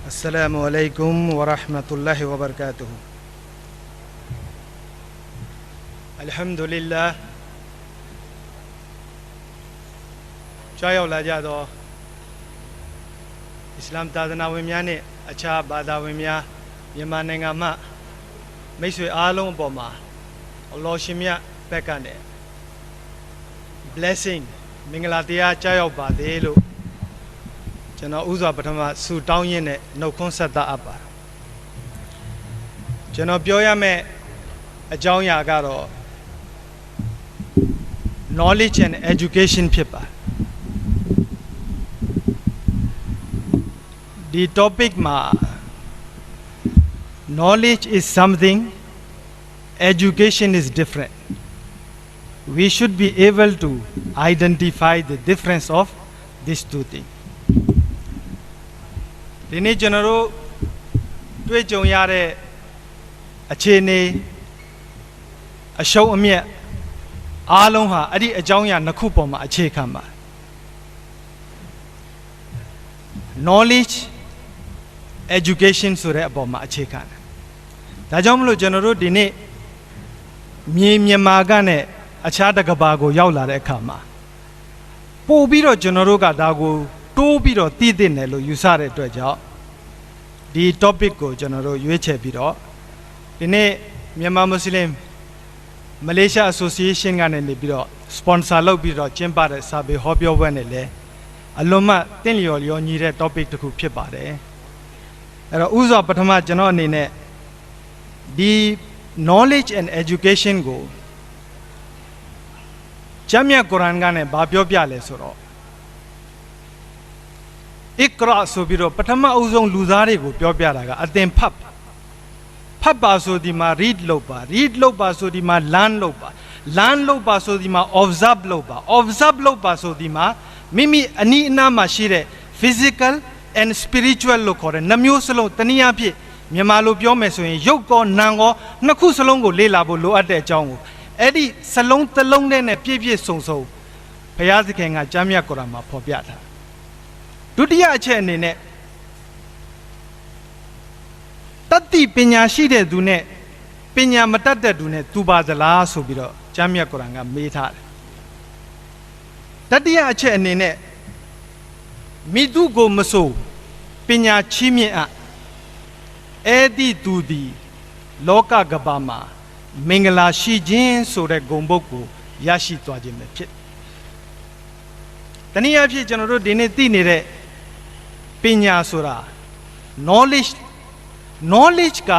Assalamu alaikum wa rahmatullahi wa barakatuh. Alhamdulillah. Chayau la ja do Islam သာသနာဝင်များနဲ့အခြားဘာသာဝင်များမြန်မာနိုင်ငံမှာမိတ်ဆွေအားလုံးအပေါ်မှာအလ္လာဟ်ရှင်မြတ်ဘက်ကနေ blessing မင်္ဂလာတရားကြားရောက်ပါသေးလို့ကျွန်တော်ဥစွာပထမဆုတောင်းရင်းနဲ့နှုတ်ခွန်းဆက်သအပ်ပါတယ်ကျွန်တော်ပြောရမယ့်အကြောင်းအရာကတော့ knowledge and education ဖြစ်ပါတယ်ဒီ topic မှာ knowledge is something, education is different. We should be able to identify the difference of these two things. ဒီနေ့ကျွန်တော်တို့တွေ့ကြုံရတဲ့အခြေအနေအရှုံးအမြတ်အားလုံးဟာအဲ့ဒီအကြောင်းအရာနှစ်ခုပေါ်မှာအခြေခံပါ knowledge education ဆိုတဲ့အပေါ်မှာအခြေခံတယ်ဒါကြောင့်မလို့ကျွန်တော်တို့ဒီနေ့မြေမြန်မာကနဲ့အခြားတစ်ကမ္ဘာကိုရောက်လာတဲ့အခါမှာပို့ပြီးတော့ကျွန်တော်တို့ကဒါကိုတိုးပြီးတော့သိသိတယ်လို့ယူဆတဲ့အတွက်ကြောင့်ဒီ topic ကိုကျွန်တော်တို့ရွေးချယ်ပြီးတော့ဒီနေ့မြန်မာမွတ်စလင်မလေးရှား association ကနေပြီးတော့ sponsor လုပ်ပြီးတော့ကျင်းပတဲ့စာပေဟောပြောပွဲနဲ့လည်းအလွန်မှတင့်လျော်လျော်ညီတဲ့ topic တစ်ခုဖြစ်ပါတယ်အဲ့တော့ဥစွာပထမကျွန်တော်အနေနဲ့ဒီ knowledge and education ကိုဂျမ်းမြတ်ကုရ်အာန်ကနေဘာပြောပြလဲဆိုတော့ Iqra ဆိုပြီးတော့ပထမအဦးဆုံးလူသားတွေကိုပြောပြတာကအသင်ဖတ်ပါဆိုဒီမှာ read လုပ်ပါဆိုဒီမှာ learn လုပ်ပါဆိုဒီမှာ observe လုပ်ပါဆိုဒီမှာမိမိအနီးအနားမှာရှိတဲ့ physical and spiritual လို့ခေါ်တဲ့နှမျိုးစလုံးတနည်းအားဖြင့်မြန်မာလိုပြောမယ်ဆိုရင်ရုပ်ကောနာမ်ကောနှစ်ခုစလုံးကိုလေ့လာဖို့လိုအပ်တဲ့အကြောင်းကိုအဲ့ဒီစလုံးတစ်လုံးနဲ့ပြည့်ပြည့်စုံစုံဘုရားသခင်ကကျမ်းမြတ်ကုရ်အာန်မှာဖော်ပြထားဒုတိယအချက်အနေနဲ့တတိပညာရှိတဲ့သူနဲ့ပညာမတတ်တဲ့သူနဲ့တူပါသလားဆိုပြီးတော့ကျမ်းမြတ်ကုရ်အာန်ကမေးထားတယ်တတိယအချက်အနေနဲ့မိသူကိုမဆိုပညာချီးမြှင့်အဲ့ဒီသူဒီလောကကမ္ဘာမှာမင်္ဂလာရှိခြင်းဆိုတဲ့ဂုဏ်ပုဒ်ကိုရရှိသွားခြင်းပဲဖြစ်တနည်းအားဖြင့်ကျွန်တော်တို့ဒီနေ့သိနေတဲ့ပညာဆိုတာ knowledge က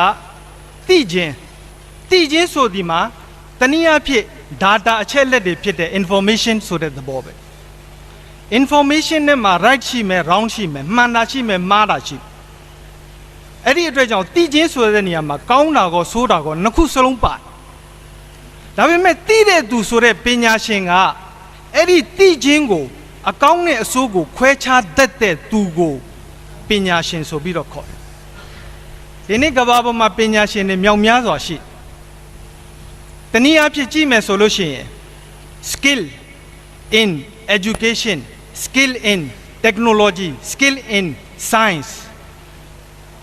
သိခြင်းဆိုဒီမှာတနည်းအားဖြင့် data အချက်လက်တွေဖြစ်တဲ့ information ဆိုတဲ့သဘောပဲ information နဲ့မှာ right ရှိမယ် wrong ရှိမယ်မှန်တာရှိမယ်မှားတာရှိအဲ့ဒီအတွက်ကြောင့်သိခြင်းဆိုတဲ့နေရာမှာကောင်းတာကောဆိုးတာကောနှစ်ခုစလုံးပါဒါပေမဲ့သိတဲ့သူဆိုတဲ့ပညာရှင်ကအဲ့ဒီသိခြင်းကိုအကောင်းနဲ့အဆိုးကိုခွဲခြားတတ်တဲ့သူကိုပညာရှင်ဆိုပြီးတော့ခေါ်တယ်ဒီနေ့ကမ္ဘာပေါ်မှာပညာရှင်တွေမြောက်များစွာရှိတနည်းအားဖြင့်ကြည့်မယ်ဆိုလို့ရှိရင် skill in education skill in technology skill in science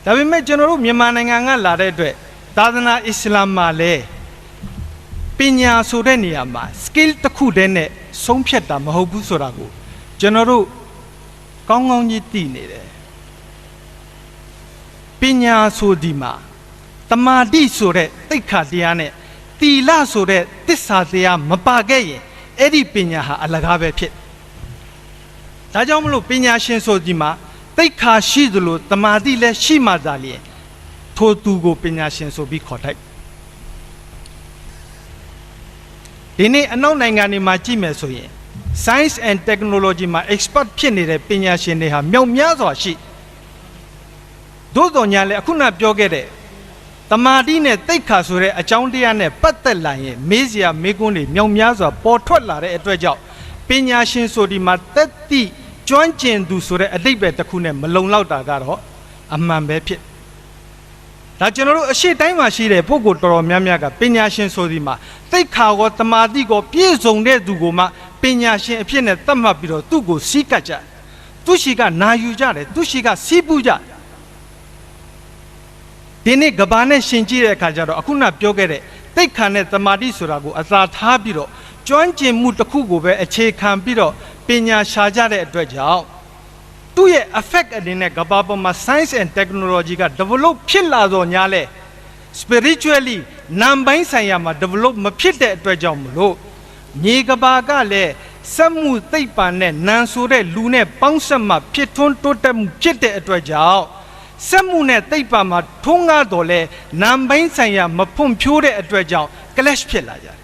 ဒါပေမဲ့ကျွန်တော်တို့မြန်မာနိုင်ငံကလာတဲ့အတွက်သာသနာအစ္စလာမ်မှာလည်းပညာဆိုတဲ့နေရာမှာ skill တစ်ခုတည်းနဲ့ဆုံးဖြတ်တာမဟုတ်ဘူးဆိုတာကိုကျွန်တော်တို့ကောင်းကောင်းကြီးသိနေတယ်ပညာဆိုဒီမှာတမာတိဆိုတဲ့သိက္ခာတရားနဲ့တီလဆိုတဲ့သစ္စာတရားမပါခဲ့ရင်အဲ့ဒီပညာဟာအလကားပဲဖြစ်ဒါကြောင့်မလို့ပညာရှင်ဆိုဒီမှာသိက္ခာရှိသလိုတမာတိလည်းရှိမှသာလျှင်ထိုသူကိုပညာရှင်ဆိုပြီးခေါ်ထိုက်ဒီနေ့အနောက်နိုင်ငံတွေမှာကြည့်မယ်ဆိုရင် science and technology မှာ expert ဖြစ်နေတဲ့ပညာရှင်တွေဟာမြောက်များစွာရှိသို့တော်ညာလည်းအခုနပြောခဲ့တဲ့တမာတိနဲ့သိက္ခာဆိုတဲ့အကြောင်းတရားနဲ့ပတ်သက်လာရင်မေးစရာမေးခွန်းတွေမြောက်များစွာပေါ်ထွက်လာတဲ့အတွက်ကြောင့်ပညာရှင်ဆိုဒီမှာသက်တိကျွမ်းကျင်သူဆိုတဲ့အဓိပ္ပာယ်တစ်ခုနဲ့မလုံလောက်တာကတော့အမှန်ပဲဖြစ်ဒါကျွန်တော်တို့အရှိတိုင်းမှာရှိတဲ့ပုဂ္ဂိုလ်တော်တော်များများကပညာရှင်ဆိုဒီမှာသိက္ခာကောတမာတိကောပြည့်စုံတဲ့သူကိုမှပညာရှင်အဖြစ်နဲ့သတ်မှတ်ပြီးတော့သူ့ကိုစီးကပ်ကြသူရှိကနာယူကြတယ်သူရှိကစီးပူးကြ ဒီနေ့ကဘာနဲ့ရှင်ကြည့်တဲ့အခါကျတော့အခုနပြောခဲ့တဲ့တိတ်ခါနဲ့တမာတိဆိုတာကိုအသာထားပြီးတော့ကျွမ်းကျင်မှုတစ်ခုကိုပဲအခြေခံပြီးတော့ပညာရှာကြတဲ့အတွက်ကြောင့်သူ့ရဲ့ effect အနေနဲ့ကဘာပေါ်မှာ science and technology က develop ဖြစ်လာတော့ညာလဲ spiritually နာမ်ပိုင်းဆိုင်ရာမှာ develop မဖြစ်တဲ့အတွက်ကြောင့်မလို့မြေကဘာကလည်းစက်မှုသိပ္ပံနဲ့နန်ဆိုတဲ့လူနဲ့ပေါင်းဆက်မှဖြစ်ထွန်းတိုးတက်မှုဖြစ်တဲ့အတွက်ကြောင့်စက်မှုနဲ့သိပ္ပံမှာထွန်းကားတော်လဲနာမ်ပိုင်းဆိုင်ရာမဖွံ့ဖြိုးတဲ့အတွက်ကြောင့် clash ဖြစ်လာကြတယ်။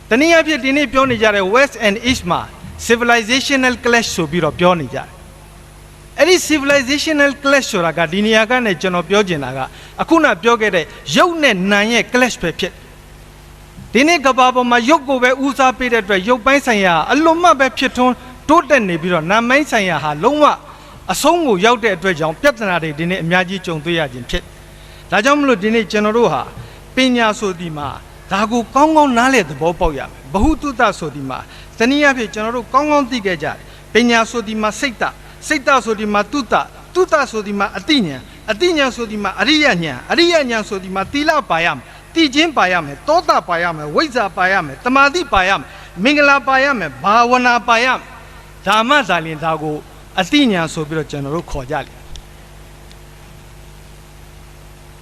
တနည်းအားဖြင့်ဒီနေ့ပြောနေကြတဲ့ West and East မှာ civilizational clash ဆိုပြီးတော့ပြောနေကြတယ်။အဲ့ဒီ civilizational clash ဆိုတာကဒီနေရာကနေကျွန်တော်ပြောချင်တာကအခုနပြောခဲ့တဲ့ရုပ်နဲ့နာမ်ရဲ့ clash ပဲဖြစ်ဒီနေ့ကဘာပေါ်မှာရုပ်ကိုပဲဦးစားပေးတဲ့အတွက်ရုပ်ပိုင်းဆိုင်ရာအလွန်မှပဲဖြစ်ထွန်းတိုးတက်နေပြီးတော့နာမ်ပိုင်းဆိုင်ရာဟာလုံးဝအဆုံးကိုရောက်တဲ့အတွက်ကြောင့်ပြဿနာတွေဒီနေ့အများကြီးကြုံတွေ့ရခြင်းဖြစ်ဒါကြောင့်မလို့ဒီနေ့ကျွန်တော်တို့ဟာပညာဆိုဒီမှာဒါကိုကောင်းကောင်းနားလည်သဘောပေါက်ရမယ်ဘ ഹു တုတဆိုဒီမှာတနည်းအားဖြင့်ကျွန်တော်တို့ကောင်းကောင်းသိခဲ့ကြတယ်ပညာဆိုဒီမှာစိတ်တဆိုဒီမှာတုတဆိုဒီမှာအတိညာဆိုဒီမှာအရိယညာဆိုဒီမှာသီလပါရမယ်တည်ခြင်းပါရမယ်တောတာပါရမယ်ဝိဇ္ဇာပါရမယ်တမာတိပါရမယ်မင်္ဂလာပါရမယ်ဘာဝနာပါရမယ်ဓမ္မဇာလင်ဒါကိုအတိညာဆိုပြီးတော့ကျွန်တော်တို့ခေါ်ကြတယ်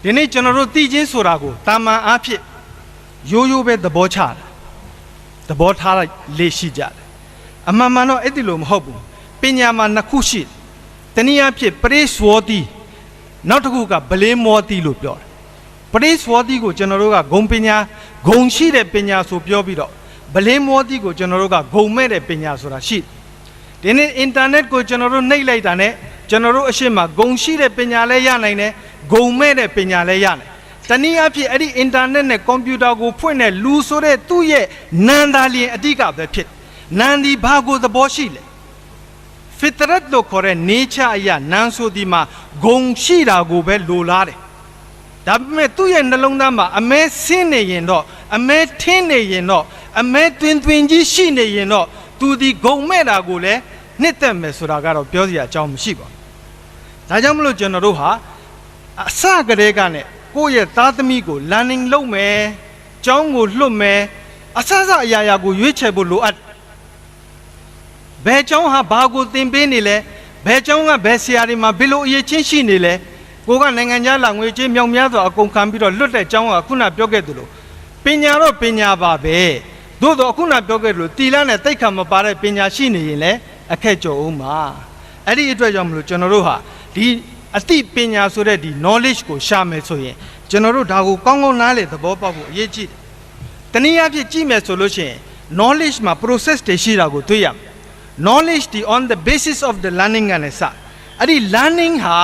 ဒီနေ့ကျွန်တော်တို့တည်ခြင်းဆိုတာကိုတာမန်အားဖြင့်ရိုးရိုးပဲသဘောချတာသဘောထားလိုက်လေ့ရှိကြတယ်အမှန်မှန်တော့အဲ့ဒီလိုမဟုတ်ဘူးပညာမှာနှစ်ခုရှိတနည်းအားဖြင့် praiseworthy နောက်တစ်ခုက blameworthy လို့ပြောတယ်praiseworthy ကိုကျွန်တော်တို့ကဂုဏ်ပညာဂုဏ်ရှိတဲ့ပညာဆိုပြောပြီးတော့ blameworthy ကိုကျွန်တော်တို့ကဂုဏ်မဲ့တဲ့ပညာဆိုတာရှိဒီနေ့ internet ကိုကျွန်တော်တို့နှိပ်လိုက်တာနဲ့ကျွန်တော်တို့အရှိမဂုဏ်ရှိတဲ့ပညာလည်းရနိုင်တယ်ဂုဏ်မဲ့တဲ့ပညာလည်းရနိုင်တနည်းအားဖြင့်အဲ့ဒီ internet နဲ့ computer ကိုဖွင့်တဲ့လူဆိုတဲ့သူ့ရဲ့နန္တာလျင်အဓိကပဲဖြစ်နန္ဒီဘာကိုသဘောရှိလဲ fitrat လို့ခေါ်တဲ့ nature အရာနန်းဆိုဒီမှာဂုဏ်ရှိတာကိုပဲလိုလားတယ်ဒါပေမဲ့သူ့ရဲ့နှလုံးသားမှာအမဲဆင်းနေရင်တော့အမဲထင်းနေရင်တော့အမဲတွင်ကြီးရှိနေရင်တော့သူဒီဂုံမဲ့တာကိုလည်းနှစ်သက်မယ်ဆိုတာကတော့ပြောစရာအကြောင်းမရှိပါဘူးဒါကြောင့်မလို့ကျွန်တော်တို့ဟာအစကတည်းကနဲ့ကိုယ့်ရဲ့သားသမီးကို learning လုပ်မယ်ကျောင်းကိုလွတ်မယ်အစအရာကိုရွေးချယ်ဖို့လိုအပ်ဘယ်ကျောင်းဟာဘာကိုသင်ပေးနေလဲဘယ်ကျောင်းကဘယ်ဆရာတွေမှာဘယ်လိုအရေးချင်းရှိနေလဲကိုကနိုင်ငံခြားလာငွေချင်းမြောင်များစွာအကုန်ခံပြီးတော့လွတ်တဲ့ကျောင်းကခုနပြောခဲ့သလိုပညာတော့ပညာပါပဲသို့တော့ခုနပြောခဲ့သလိုတီလာနဲ့တိတ်ခါမပါတဲ့ပညာရှိနေရင်လည်းအခက်ကြုံအောင်ပါအဲ့ဒီအတွက်ကြောင့်မလို့ကျွန်တော်တို့ဟာဒီအသိပညာဆိုတဲ့ဒီ knowledge ကိုရှာမယ်ဆိုရင်ကျွန်တော်တို့ဒါကိုကောင်းကောင်းနားလည်သဘောပေါက်ဖို့အရေးကြီးတယ်တနည်းအားဖြင့်ကြည့်မယ်ဆိုလို့ရှိရင် knowledge မှာ process တွေရှိတာကိုတွေ့ရမယ် knowledge on the basis of the learning ကနေစအဲ့ဒီ learning ဟာ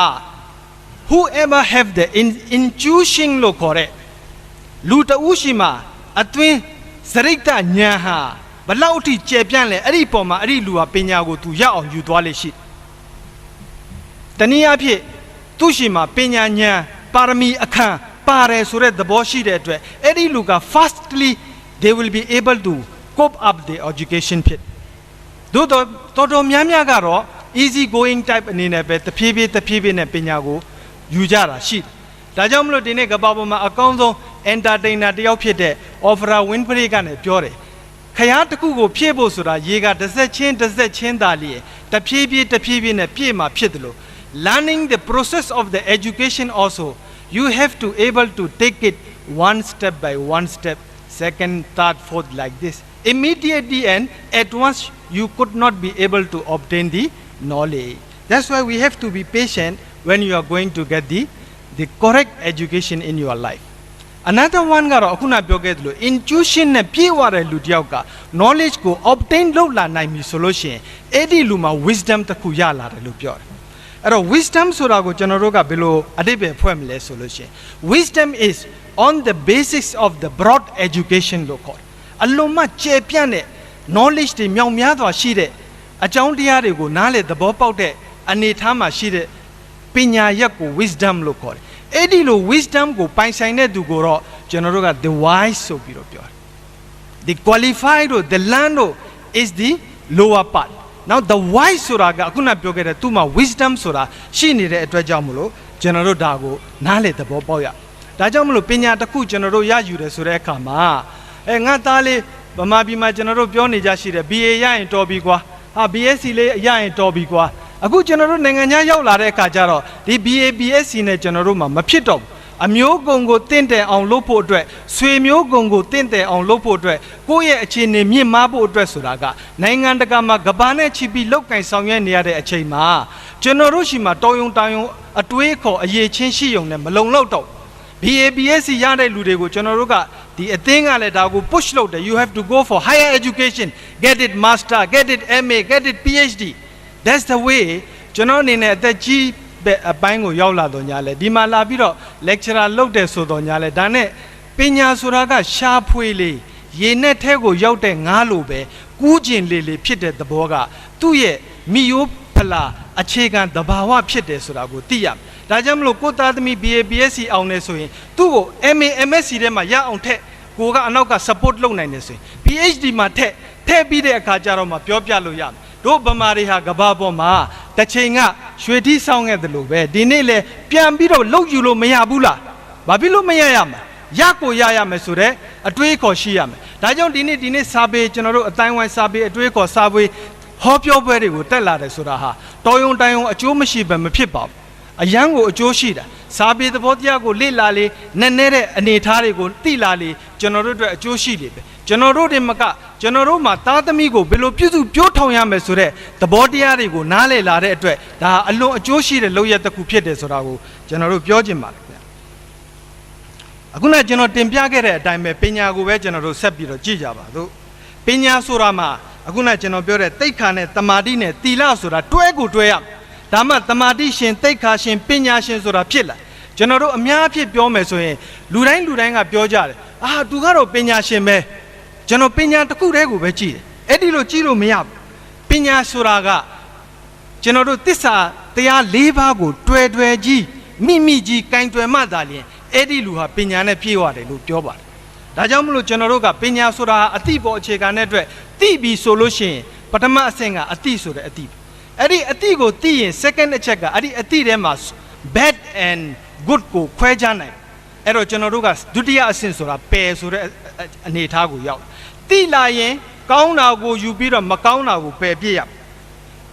whoever have the intuition လို့ခေါ်တဲ့လူတဦးရှိမှာအတွင်းစရိတ်တဉာဏ်ဟာဘလောက်အထိကျယ်ပြန့်လဲအဲ့ဒီပုံမှာအဲ့ဒီလူဟာပညာကိုသူရအောင်ယူသွားလိမ့်ရှိတနည်းအားဖြင့်သူရှိမှာပညာဉာဏ်ပါရမီအခန့်ပါတယ်ဆိုတဲ့သဘောရှိတဲ့အတွက်အဲ့ဒီလူက fastly they will be able to cope up the education ဖြစ်တို့တော်များများကတော့ easy going type အနေနဲ့ပဲတဖြည်းဖြည်းနဲ့ပညာကိုယူကြတာရှိတယ်ဒါကြောင့်မလို့ဒီနေ့ကဘာပေါ်မှာအကောင်းဆုံး entertainer တယောက်ဖြစ်တဲ့ Oprah Winfrey ကနေပြောတယ်ခရားတစ်ခုကိုဖြည့်ဖို့ဆိုတာရေကတစ်ဆက်ချင်းသာလျက်တဖြည်းဖြည်းနဲ့ပြည့်မှာဖြစ်တယ်လို့ learning the process of the education also you have to able to take it one step by one step second third fourth like this immediately and at once you could not be able to obtain the knowledge that's why we have to be patient when you are going to get the correct education in your life another one ကတော့အခုနပြောခဲ့သလို intuition နဲ့ပြည့်ဝတဲ့လူတစ်ယောက်က knowledge ကို obtain လုပ်လာနိုင်ပြီဆိုလို့ရှိရင်အဲ့ဒီလူမှာ wisdom တစ်ခုရလာတယ်လို့ပြောတယ်အဲ့တော့ wisdom ဆိုတာကိုကျွန်တော်တို့ကဘယ်လိုအဓိပ္ပာယ်ဖွင့်မလဲဆိုလို့ရှိရင် wisdom is on the basis of the broad education လို့ခေါ်တယ်အလုံးမကျယ်ပြန့်တဲ့ knowledge တွေမြောက်များစွာရှိတဲ့အကြောင်းတရားတွေကိုနားလည်သဘောပေါက်တဲ့အနေအထားမှာရှိတဲ့ပညာရက်ကို wisdom လို့ခေါ်တယ်အဲ့ဒီလို wisdom ကိုပိုင်ဆိုင်တဲ့သူကိုတော့ကျွန်တော်တို့က the wise ဆိုပြီးတော့ပြောတယ် the qualified or the learned is the lower part now the wise ဆိုတာကအခုနပြောခဲ့တဲ့သူ့မှာ wisdom ဆိုတာရှိနေတဲ့အတွက်ကြောင့်မလို့ ကျွန်တော်တို့ဒါကိုနားလေသဘောပေါက်ရဒါကြောင့်မလို့ပညာတစ်ခုကျွန်တော်တို့ရယူတယ်ဆိုတဲ့အခါမှာငါသားလေးဗမာပြည်မှာကျွန်တော်တို့ပြောနေကြရှိတယ် BA ရရင်တော်ပြီကွာဟာ BSc လေးရရင်တော်ပြီကွာအခုကျွန်တော်တို့နိုင်ငံခြားရောက်လာတဲ့အခါကျတော့ဒီ BA BSc နဲ့ကျွန်တော်တို့မှာမဖြစ်တော့ဘူးအမျိုးကုံကိုတင့်တယ်အောင်လုပ်ဖို့အတွက်ဆွေမျိုးကုံကိုတင့်တယ်အောင်လုပ်ဖို့အတွက်ကိုယ့်ရဲ့အခြေအနေမြင့်မားဖို့အတွက်ဆိုတာကနိုင်ငံတကာမှာကဘာနဲ့ချီပြီးလောက်ကင်ဆောင်ရွက်နေရတဲ့အချိန်မှာကျွန်တော်တို့ရှိမှတော်ယုံတောင်ယုံအတွေးခေါ်အရေးချင်းရှိယုံနဲ့မလုံလောက်တော့ BA BSc ရတဲ့လူတွေကိုကျွန်တော်တို့ကဒီအသင်းကလည်းဒါကို push လုပ်တယ် you have to go for higher education get it master get it MA get it PhD that's the way ကျွန်တော်အနေနဲ့အသက်ကြီးအပိုင်းကိုရောက်လာတော့ညာလဲဒီမှာလာပြီးတော့ lecturer လုပ်တယ်ဆိုတော့ညာလဲဒါနဲ့ပညာဆိုတာကရှားဖွေလေးရေနဲ့ထဲကိုရောက်တဲ့ငါးလိုပဲကူးကျင်လေးလေးဖြစ်တဲ့သဘောကသူ့ရဲ့မိယိုးဖလာအခြေခံသဘာဝဖြစ်တယ်ဆိုတာကိုသိရမယ်ဒါကြောင့်မလို့ကိုသားသမီး BA BSc အောင်နေဆိုရင်သူ့ကို MA MSc ထဲမှာရအောင်ထက်ကိုကအနောက်က support လုပ်နိုင်နေဆိုရင် PhD မှာထက်ပြီးတဲ့အခါကျတော့မှပြောပြလို့ရမယ်တို့ဗမာတွေဟာကဘာပေါ်မှာတစ်ချိန်ကရွှေထီးဆောင်ခဲ့တယ်လို့ပဲဒီနေ့လေပြန်ပြီးတော့လှုပ်ယူလို့မရဘူးလားဘာဖြစ်လို့မရရမှာရကိုရမယ်ဆိုတော့အတွေးခေါ်ရှိရမယ်ဒါကြောင့်ဒီနေ့စာပေကျွန်တော်တို့အတိုင်းဝိုင်းစာပေအတွေးခေါ်စာပေဟောပြောပွဲတွေကိုတက်လာတယ်ဆိုတာဟာတော်ယုံတိုင်ယုံအကျိုးမရှိဘဲမဖြစ်ပါဘူးအယံကိုအကျိုးရှိတာစာပေသဘောတရားကိုလေ့လာလေနည်းနည်းတဲ့အနေထားတွေကိုသိလာလေကျွန်တော်တို့အတွက်အကျိုးရှိလေပဲကျွန်တော်တို့တွေမကကျွန်တော်တို့မှာသားသမီးကိုဘယ်လိုပြုစုပြောထောင်ရမယ်ဆိုတဲ့သဘောတရားတွေကိုနားလည်လာတဲ့အတွက်ဒါအလွန်အကျိုးရှိတဲ့လုပ်ရတစ်ခုဖြစ်တယ်ဆိုတာကိုကျွန်တော်တို့ပြောချင်ပါတယ်ခင်ဗျအခုနကကျွန်တော်တင်ပြခဲ့တဲ့အတိုင်းပဲပညာကိုပဲကျွန်တော်တို့ဆက်ပြီးတော့ကြည့်ကြပါစို့ပညာဆိုတာမှာအခုနကကျွန်တော်ပြောတဲ့တိတ်ခါနဲ့တမာတိနဲ့တီလဆိုတာတွဲကိုတွဲရဒါမှတမာတိရှင်တိတ်ခါရှင်ပညာရှင်ဆိုတာဖြစ်လာကျွန်တော်တို့အများအဖြစ်ပြောမယ်ဆိုရင်လူတိုင်းကပြောကြတယ်သူကတော့ပညာရှင်ပဲကျွန်တော်ပညာတစ်ခုတည်းကိုပဲကြည့်တယ်အဲ့ဒီလိုကြည့်လို့မရဘူးပညာဆိုတာကကျွန်တော်တို့သစ္စာတရား၄ပါးကိုတွဲကြီးမိကြီးကင်တွယ်မှသာလျှင်အဲ့ဒီလူဟာပညာနဲ့ပြည့်ဝတယ်လို့ပြောပါတယ်ဒါကြောင့်မလို့ကျွန်တော်တို့ကပညာဆိုတာအသိပေါ်အခြေခံတဲ့အတွက်သိပြီဆိုလို့ရှိရင်ပထမအဆင့်ကအသိဆိုတဲ့အသိအဲ့ဒီအသိကိုသိရင် second အချက်ကအဲ့ဒီအသိထဲမှာ bad and good ကိုခွဲခြားနိုင်အဲ့တော့ကျွန်တော်တို့ကဒုတိယအဆင့်ဆိုတာပယ်ဆိုတဲ့အနေအထားကိုရောက်သိလာရင်ကောင်းတာကိုယူပြီးတော့မကောင်းတာကိုပယ်ပြစ်ရ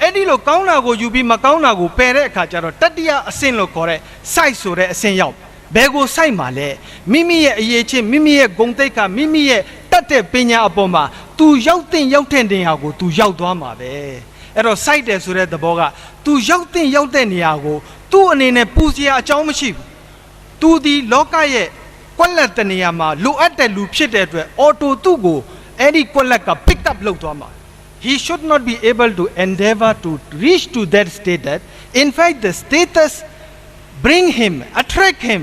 အဲ့ဒီလိုကောင်းတာကိုယူပြီးမကောင်းတာကိုပယ်တဲ့အခါကျတော့တတိယအဆင့်လို့ခေါ်တဲ့ site ဆိုတဲ့အဆင့်ရောက်ဘယ်ကို site မှာလဲမိမိရဲ့အရေးချင်းမိမိရဲ့ဂုဏ်သိက္ခာမိမိရဲ့တတ်တဲ့ပညာအပေါ်မှာ तू ရောက်တဲ့နေရာကို तू ရောက်သွားမှာပဲအဲ့တော့ site တယ်ဆိုတဲ့သဘောက तू ရောက်တဲ့နေရာကို तू အနေနဲ့ပူစရာအကြောင်းမရှိဘူး तू ဒီလောကရဲ့ကွက်လက်တနေရာမှာလိုအပ်တဲ့လူဖြစ်တဲ့အတွက် auto သူ့ကိုအဲ့ဒီကွက်လက်က pick up လုပ်သွားမှာ he should not be able to endeavor to reach to that status in fact the status bring him attract him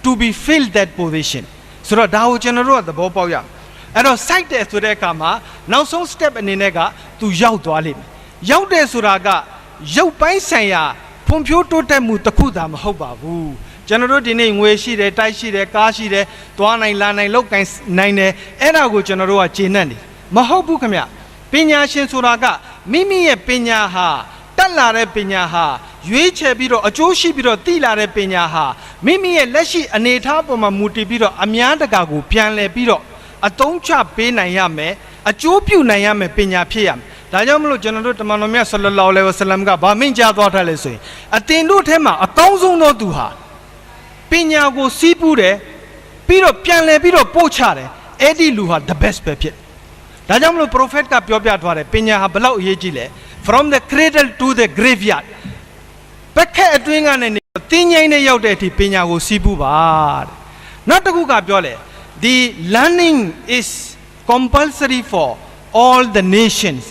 to be fill that position ဆိုတော့ဒါကိုကျွန်တော်တို့ကသဘောပေါက်ရအဲ့တော့ site တယ်ဆိုတဲ့အခါမှာနောက်ဆုံး step အနေနဲ့က तू ရောက်သွားလိမ့်မယ်ရောက်တယ်ဆိုတာကရုပ်ပိုင်းဆိုင်ရာဖွံ့ဖြိုးတိုးတက်မှုတစ်ခုသာမဟုတ်ပါဘူးကျွန်တော်တို့ဒီနေ့ငွေရှိတယ်တိုက်ရှိတယ်ကားရှိတယ်သွားနိုင်လာနိုင်လောက်ကင်နိုင်တယ်အဲ့ဒါကိုကျွန်တော်တို့ကကျေနပ်နေမဟုတ်ဘူးခင်ဗျပညာရှင်ဆိုတာကမိမိရဲ့ပညာဟာတက်လာတဲ့ပညာဟာရွေးချယ်ပြီးတော့အကျိုးရှိပြီးတော့သိလာတဲ့ပညာဟာမိမိရဲ့လက်ရှိအနေအထားပေါ်မှာမူတည်ပြီးတော့အများတကာကိုပြန်လည်ပြီးတော့အသုံးချပေးနိုင်ရမယ်အကျိုးပြုနိုင်ရမယ်ပညာဖြစ်ရမယ်ဒါကြောင့်မလို့ကျွန်တော်တို့တမန်တော်မြတ်ဆလ္လာလာဟူအလိုင်ဝါဆလမ်ကဗာမင်းကြားသွားထားလဲဆိုရင်အတင်တို့ထဲမှာအကောင်းဆုံးသောသူဟာပညာကိုစီးပူးတယ်ပြီးတော့ပြန်လဲပြီးတော့ပို့ချတယ်အဲ့ဒီလူဟာ the best ပဲဖြစ်ဒါကြောင့်မလို့ prophet ကပြောပြထားတယ်ပညာဟာဘလောက်အရေးကြီးလဲ from the cradle to the graveyard ပက်ခက်အတွင်းကနေတင်းငိမ့်နဲ့ရောက်တဲ့အထိပညာကိုစီးပူးပါတဲ့နောက်တစ်ခုကပြောလဲ the learning is compulsory for all the nations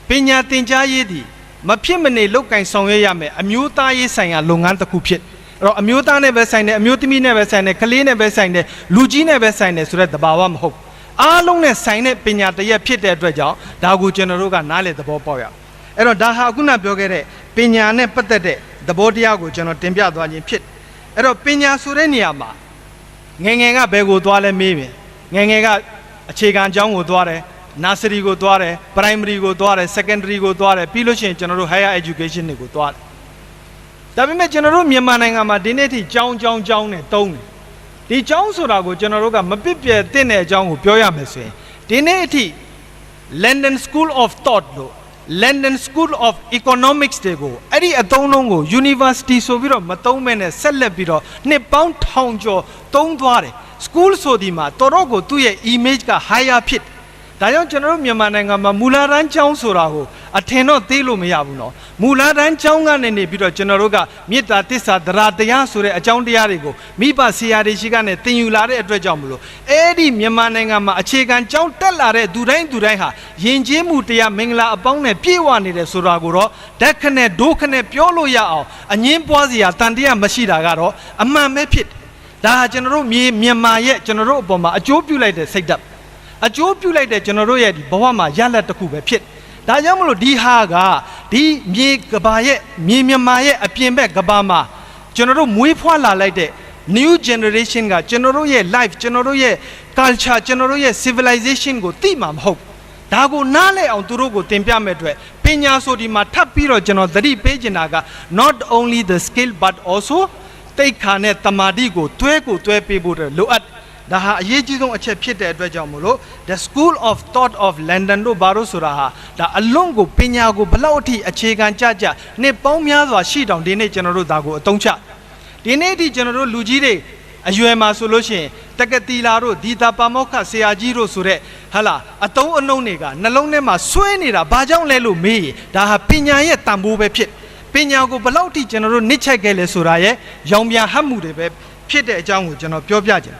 ပညာသင်ကြားရေးသည်မဖြစ်မနေလောက်ကင်ဆောင်ရွက်ရမယ်အမျိုးသားရေးဆိုင်ရာလုပ်ငန်းတစ်ခုဖြစ်အဲ့တော့အမျိုးသားနဲ့ပဲဆိုင်တယ်အမျိုးသမီးနဲ့ပဲဆိုင်တယ်ကလေးနဲ့ပဲဆိုင်တယ်လူကြီးနဲ့ပဲဆိုင်တယ်ဆိုတဲ့သဘာဝမဟုတ်အားလုံးနဲ့ဆိုင်တဲ့ပညာတရက်ဖြစ်တဲ့အတွက်ကြောင့်ဒါကိုကျွန်တော်တို့ကနားလေသဘောပေါက်ရအဲ့တော့ဒါဟာအခုနပြောခဲ့တဲ့ပညာနဲ့ပတ်သက်တဲ့သဘောတရားကိုကျွန်တော်တင်ပြသွားခြင်းဖြစ်အဲ့တော့ပညာဆိုတဲ့နေရာမှာငယ်ကဘယ်ကိုသွားလဲမေးပြန်ငယ်ကအခြေခံကျောင်းကိုသွားတယ်nursery ကိုသွားတယ် primary ကိုသွားတယ် secondary ကိုသွားတယ်ပြီးလို့ရှိရင်ကျွန်တော်တို့ higher education တွေကိုသွားတယ် ဒါပေမဲ့ကျွန်တော်တို့မြန်မာနိုင်ငံမှာဒီနေ့ထိကြောင်းနဲ့တုံးတယ်ဒီကြောင်းဆိုတာကိုကျွန်တော်တို့ကမပစ်ပြဲတဲ့တဲ့အကြောင်းကိုပြောရမယ်ဆိုရင်ဒီနေ့အထိ London School of Thought လို့ London School of Economics တွေကိုအဲ့ဒီအသုံးလုံးကို University ဆိုပြီးတော့မသုံးမဲနဲ့ဆက်လက်ပြီးတော့နှစ်ပေါင်းထောင်ကျော်သုံးသွားတယ် School ဆိုဒီမှာတော်တော်ကိုသူ့ရဲ့ image က higher ဖြစ်ဒါကြောင့်ကျွန်တော်တို့မြန်မာနိုင်ငံမှာမူလာတန်းကျောင်းဆိုတာကိုအထင်တော့သေးလို့မရဘူးနော်မူလာတန်းကျောင်းကနေနေပြီးတော့ကျွန်တော်တို့ကမေတ္တာတစ္ဆာသရတရားဆိုတဲ့အကြောင်းတရားတွေကိုမိဘဆရာတွေရှိကနေသင်ယူလာတဲ့အတွက်ကြောင့်မလို့အဲ့ဒီမြန်မာနိုင်ငံမှာအခြေခံကျောင်းတက်လာတဲ့သူတိုင်းဟာယဉ်ကျေးမှုတရားမင်္ဂလာအပေါင်းနဲ့ပြည့်ဝနေတယ်ဆိုတာကိုတော့ဓာတ်ခနဲ့ဒိုးခနဲ့ပြောလို့ရအောင်အငင်းပွားစရာတန်တရားမရှိတာကတော့အမှန်ပဲဖြစ်ဒါဟာကျွန်တော်တို့မြန်မာရဲ့ကျွန်တော်တို့အပေါ်မှာအကျိုးပြုလိုက်တဲ့စိတ်ဓာတ်အကျိုးပြုလိုက်တဲ့ကျွန်တော်တို့ရဲ့ဒီဘဝမှာရလဒ်တစ်ခုပဲဖြစ်ဒါကြောင့်မလို့ဒီဟာကဒီမြေကဘာရဲ့မြေမြန်မာရဲ့အပြင်ဘက်ကဘာမှာကျွန်တော်တို့မွေးဖွားလာလိုက်တဲ့ new generation ကကျွန်တော်တို့ရဲ့ life ကျွန်တော်တို့ရဲ့ culture ကျွန်တော်တို့ရဲ့ civilization ကိုသိမှာမဟုတ်ဒါကိုနားလည်အောင်သူတို့ကိုသင်ပြမဲ့အတွက်ပညာဆိုဒီမှာထပ်ပြီးတော့ကျွန်တော်သတိပေးချင်တာက not only the skill but also တိတ်ခါနဲ့တမာတိကိုတွဲပေးဖို့လိုအပ်ဒါဟာအရေးကြီးဆုံးအချက်ဖြစ်တဲ့အတွက်ကြောင့်မလို့ the school of thought of London တို့ဘာလို့ဆိုတာဟာဒါအလွန်ကိုပညာကိုဘလောက်အထိအခြေခံကြနှစ်ပေါင်းများစွာရှိတောင်ဒီနေ့ကျွန်တော်တို့ဒါကိုအသုံးချဒီနေ့ဒီကျွန်တော်တို့လူကြီးတွေအရွယ်မှာဆိုလို့ရှိရင်တက္ကသီလာတို့ဒီတာပါမောက္ခဆရာကြီးတို့ဆိုတဲ့ဟာလာအတုံးအနှုံတွေကနှလုံးထဲမှာဆွဲနေတာဘာကြောင့်လဲလို့မေးရင်ဒါဟာပညာရဲ့တန်ဖိုးပဲဖြစ်ပညာကိုဘလောက်အထိကျွန်တော်တို့နစ်ချက်ခဲ့လဲဆိုတာရဲ့ရောင်ပြန်ဟပ်မှုတွေပဲဖြစ်တဲ့အကြောင်းကိုကျွန်တော်ပြောပြချင်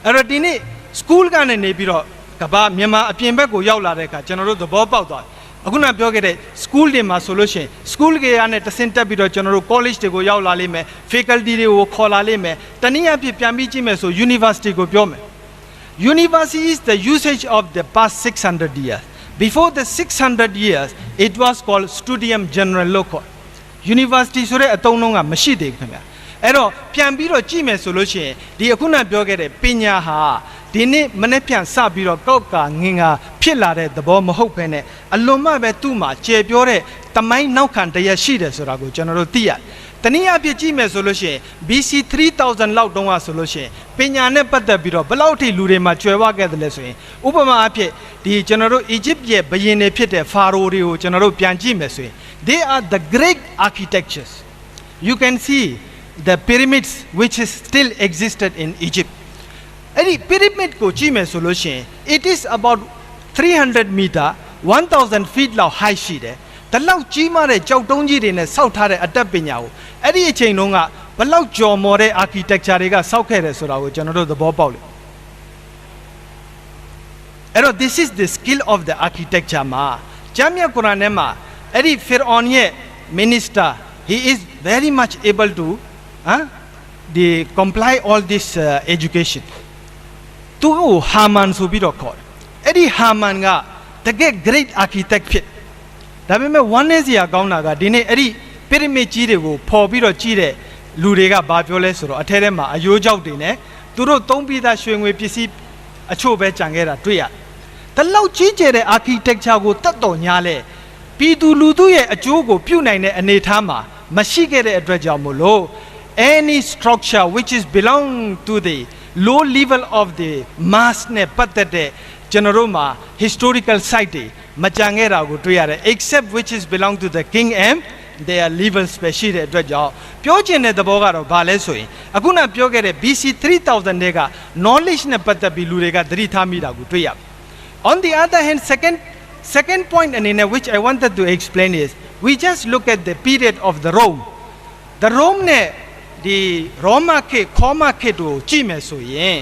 အဲ့တော့ဒီနေ့ school ကနေနေပြီးတော့ကဘာမြန်မာအပြင်ဘက်ကိုရောက်လာတဲ့အခါကျွန်တော်တို့သဘောပေါက်သွားအခုနပြောခဲ့တဲ့ school တွေမှာဆိုလို့ရှိရင် school တွေကနေတဆင့်တက်ပြီးတော့ကျွန်တော်တို့ college တွေကိုရောက်လာလိမ့်မယ် faculty တွေကိုခေါ်လာလိမ့်မယ်တနည်းအားဖြင့်ပြန်ပြီးကြည့်မယ်ဆို university ကိုပြောမယ် university is the usage of the past 600 years before the 600 years it was called studium general လို့ခေါ် university ဆိုတဲ့အသုံးလုံးကမရှိသေးဘူးခင်ဗျာအဲ့တော့ပြန်ပြီးတော့ကြည့်မယ်ဆိုလို့ရှိရင်ဒီအခုနပြောခဲ့တဲ့ပညာဟာဒီနေ့မနေ့ပြန်စပြီးတော့ကောက်ကငင်ကဖြစ်လာတဲ့သဘောမဟုတ်ဘဲနဲ့အလွန်မှပဲသူ့မှာကျေပြောတဲ့တမိုင်းနောက်ခံတရရှိတယ်ဆိုတာကိုကျွန်တော်တို့သိရတယ်။တနည်းအားဖြင့်ကြည့်မယ်ဆိုလို့ရှိရင် BC 3000လောက်တုန်းကဆိုလို့ရှိရင်ပညာနဲ့ပတ်သက်ပြီးတော့ဘယ်လောက်ထိလူတွေမှာကျွယ်ဝခဲ့တယ်လဲဆိုရင်ဥပမာအားဖြင့်ဒီကျွန်တော်တို့ Egypt ရဲ့ဘုရင်တွေဖြစ်တဲ့ Pharaoh တွေကိုကျွန်တော်တို့ပြန်ကြည့်မယ်ဆိုရင် they are the great architectures you can see the pyramids which is still existed in Egypt အဲ့ဒီ pyramid ကိုကြည့်မယ်ဆိုလို့ရှိရင် it is about 300 meter 1000 feet လောက် high ရှိတယ်ဒါလောက်ကြီးမားတဲ့ကြောက်တုံးကြီးတွေနဲ့ဆောက်ထားတဲ့အတတ်ပညာကိုအဲ့ဒီအချိန်တုန်းကဘလောက်ကြော်မော်တဲ့ architecture တွေကဆောက်ခဲ့တယ်ဆိုတာကိုကျွန်တော်တို့သဘောပေါက်လို့အဲ့တော့ this is the skill of the architecture မှာဂျမ်းမြတ်ကုရ်အာန်ထဲမှာအဲ့ဒီ Pharaoh ရဲ့ minister he is very much able to they comply all this education သူ့ကိုဟာမန်ဆိုပြီးတော့ခေါ်တယ်အဲ့ဒီဟာမန်ကတကယ် great architect ဖြစ်ဒါပေမဲ့ one is ရာကောင်းတာကဒီနေ့အဲ့ဒီ pyramid ကြီးတွေကိုပေါ်ပြီးတော့ကြီးတဲ့လူတွေကဘာပြောလဲဆိုတော့အထဲထဲမှာအယိုးကြောက်တွေနဲ့သူတို့သုံးပြီးသားရွှေငွေပစ္စည်းအချို့ပဲကြံခဲ့တာတွေ့ရတယ်ဒါလောက်ကြီးကျယ်တဲ့ architecture ကိုတတ်တော်ညာလဲပြည်သူလူထုရဲ့အကျိုးကိုပြုနိုင်တဲ့အနေအထားမှာမရှိခဲ့တဲ့အတွက်ကြောင့်မို့လို့any structure which is belong to the low level of the mass နဲ့ပတ်သက်တဲ့ကျွန်တော်တို့မှာ historical site တွေမကြံခဲ့တာကိုတွေ့ရတယ် except which is belong to the king and their level special တဲ့အတွက်ကြောင့်ပြောချင်တဲ့သဘောကတော့ဘာလဲဆိုရင်အခုနပြောခဲ့တဲ့ BC 3000တဲ့က knowledge နဲ့ပတ်သက်ပြီးလူတွေကသတိထားမိတာကိုတွေ့ရ on the other hand second pointအနေနဲ့ which I wanted to explain is we just look at the period of the Rome နဲ့ဒီရောမခေတ်ခေါမခေတ်တို့ကြည့်မယ်ဆိုရင်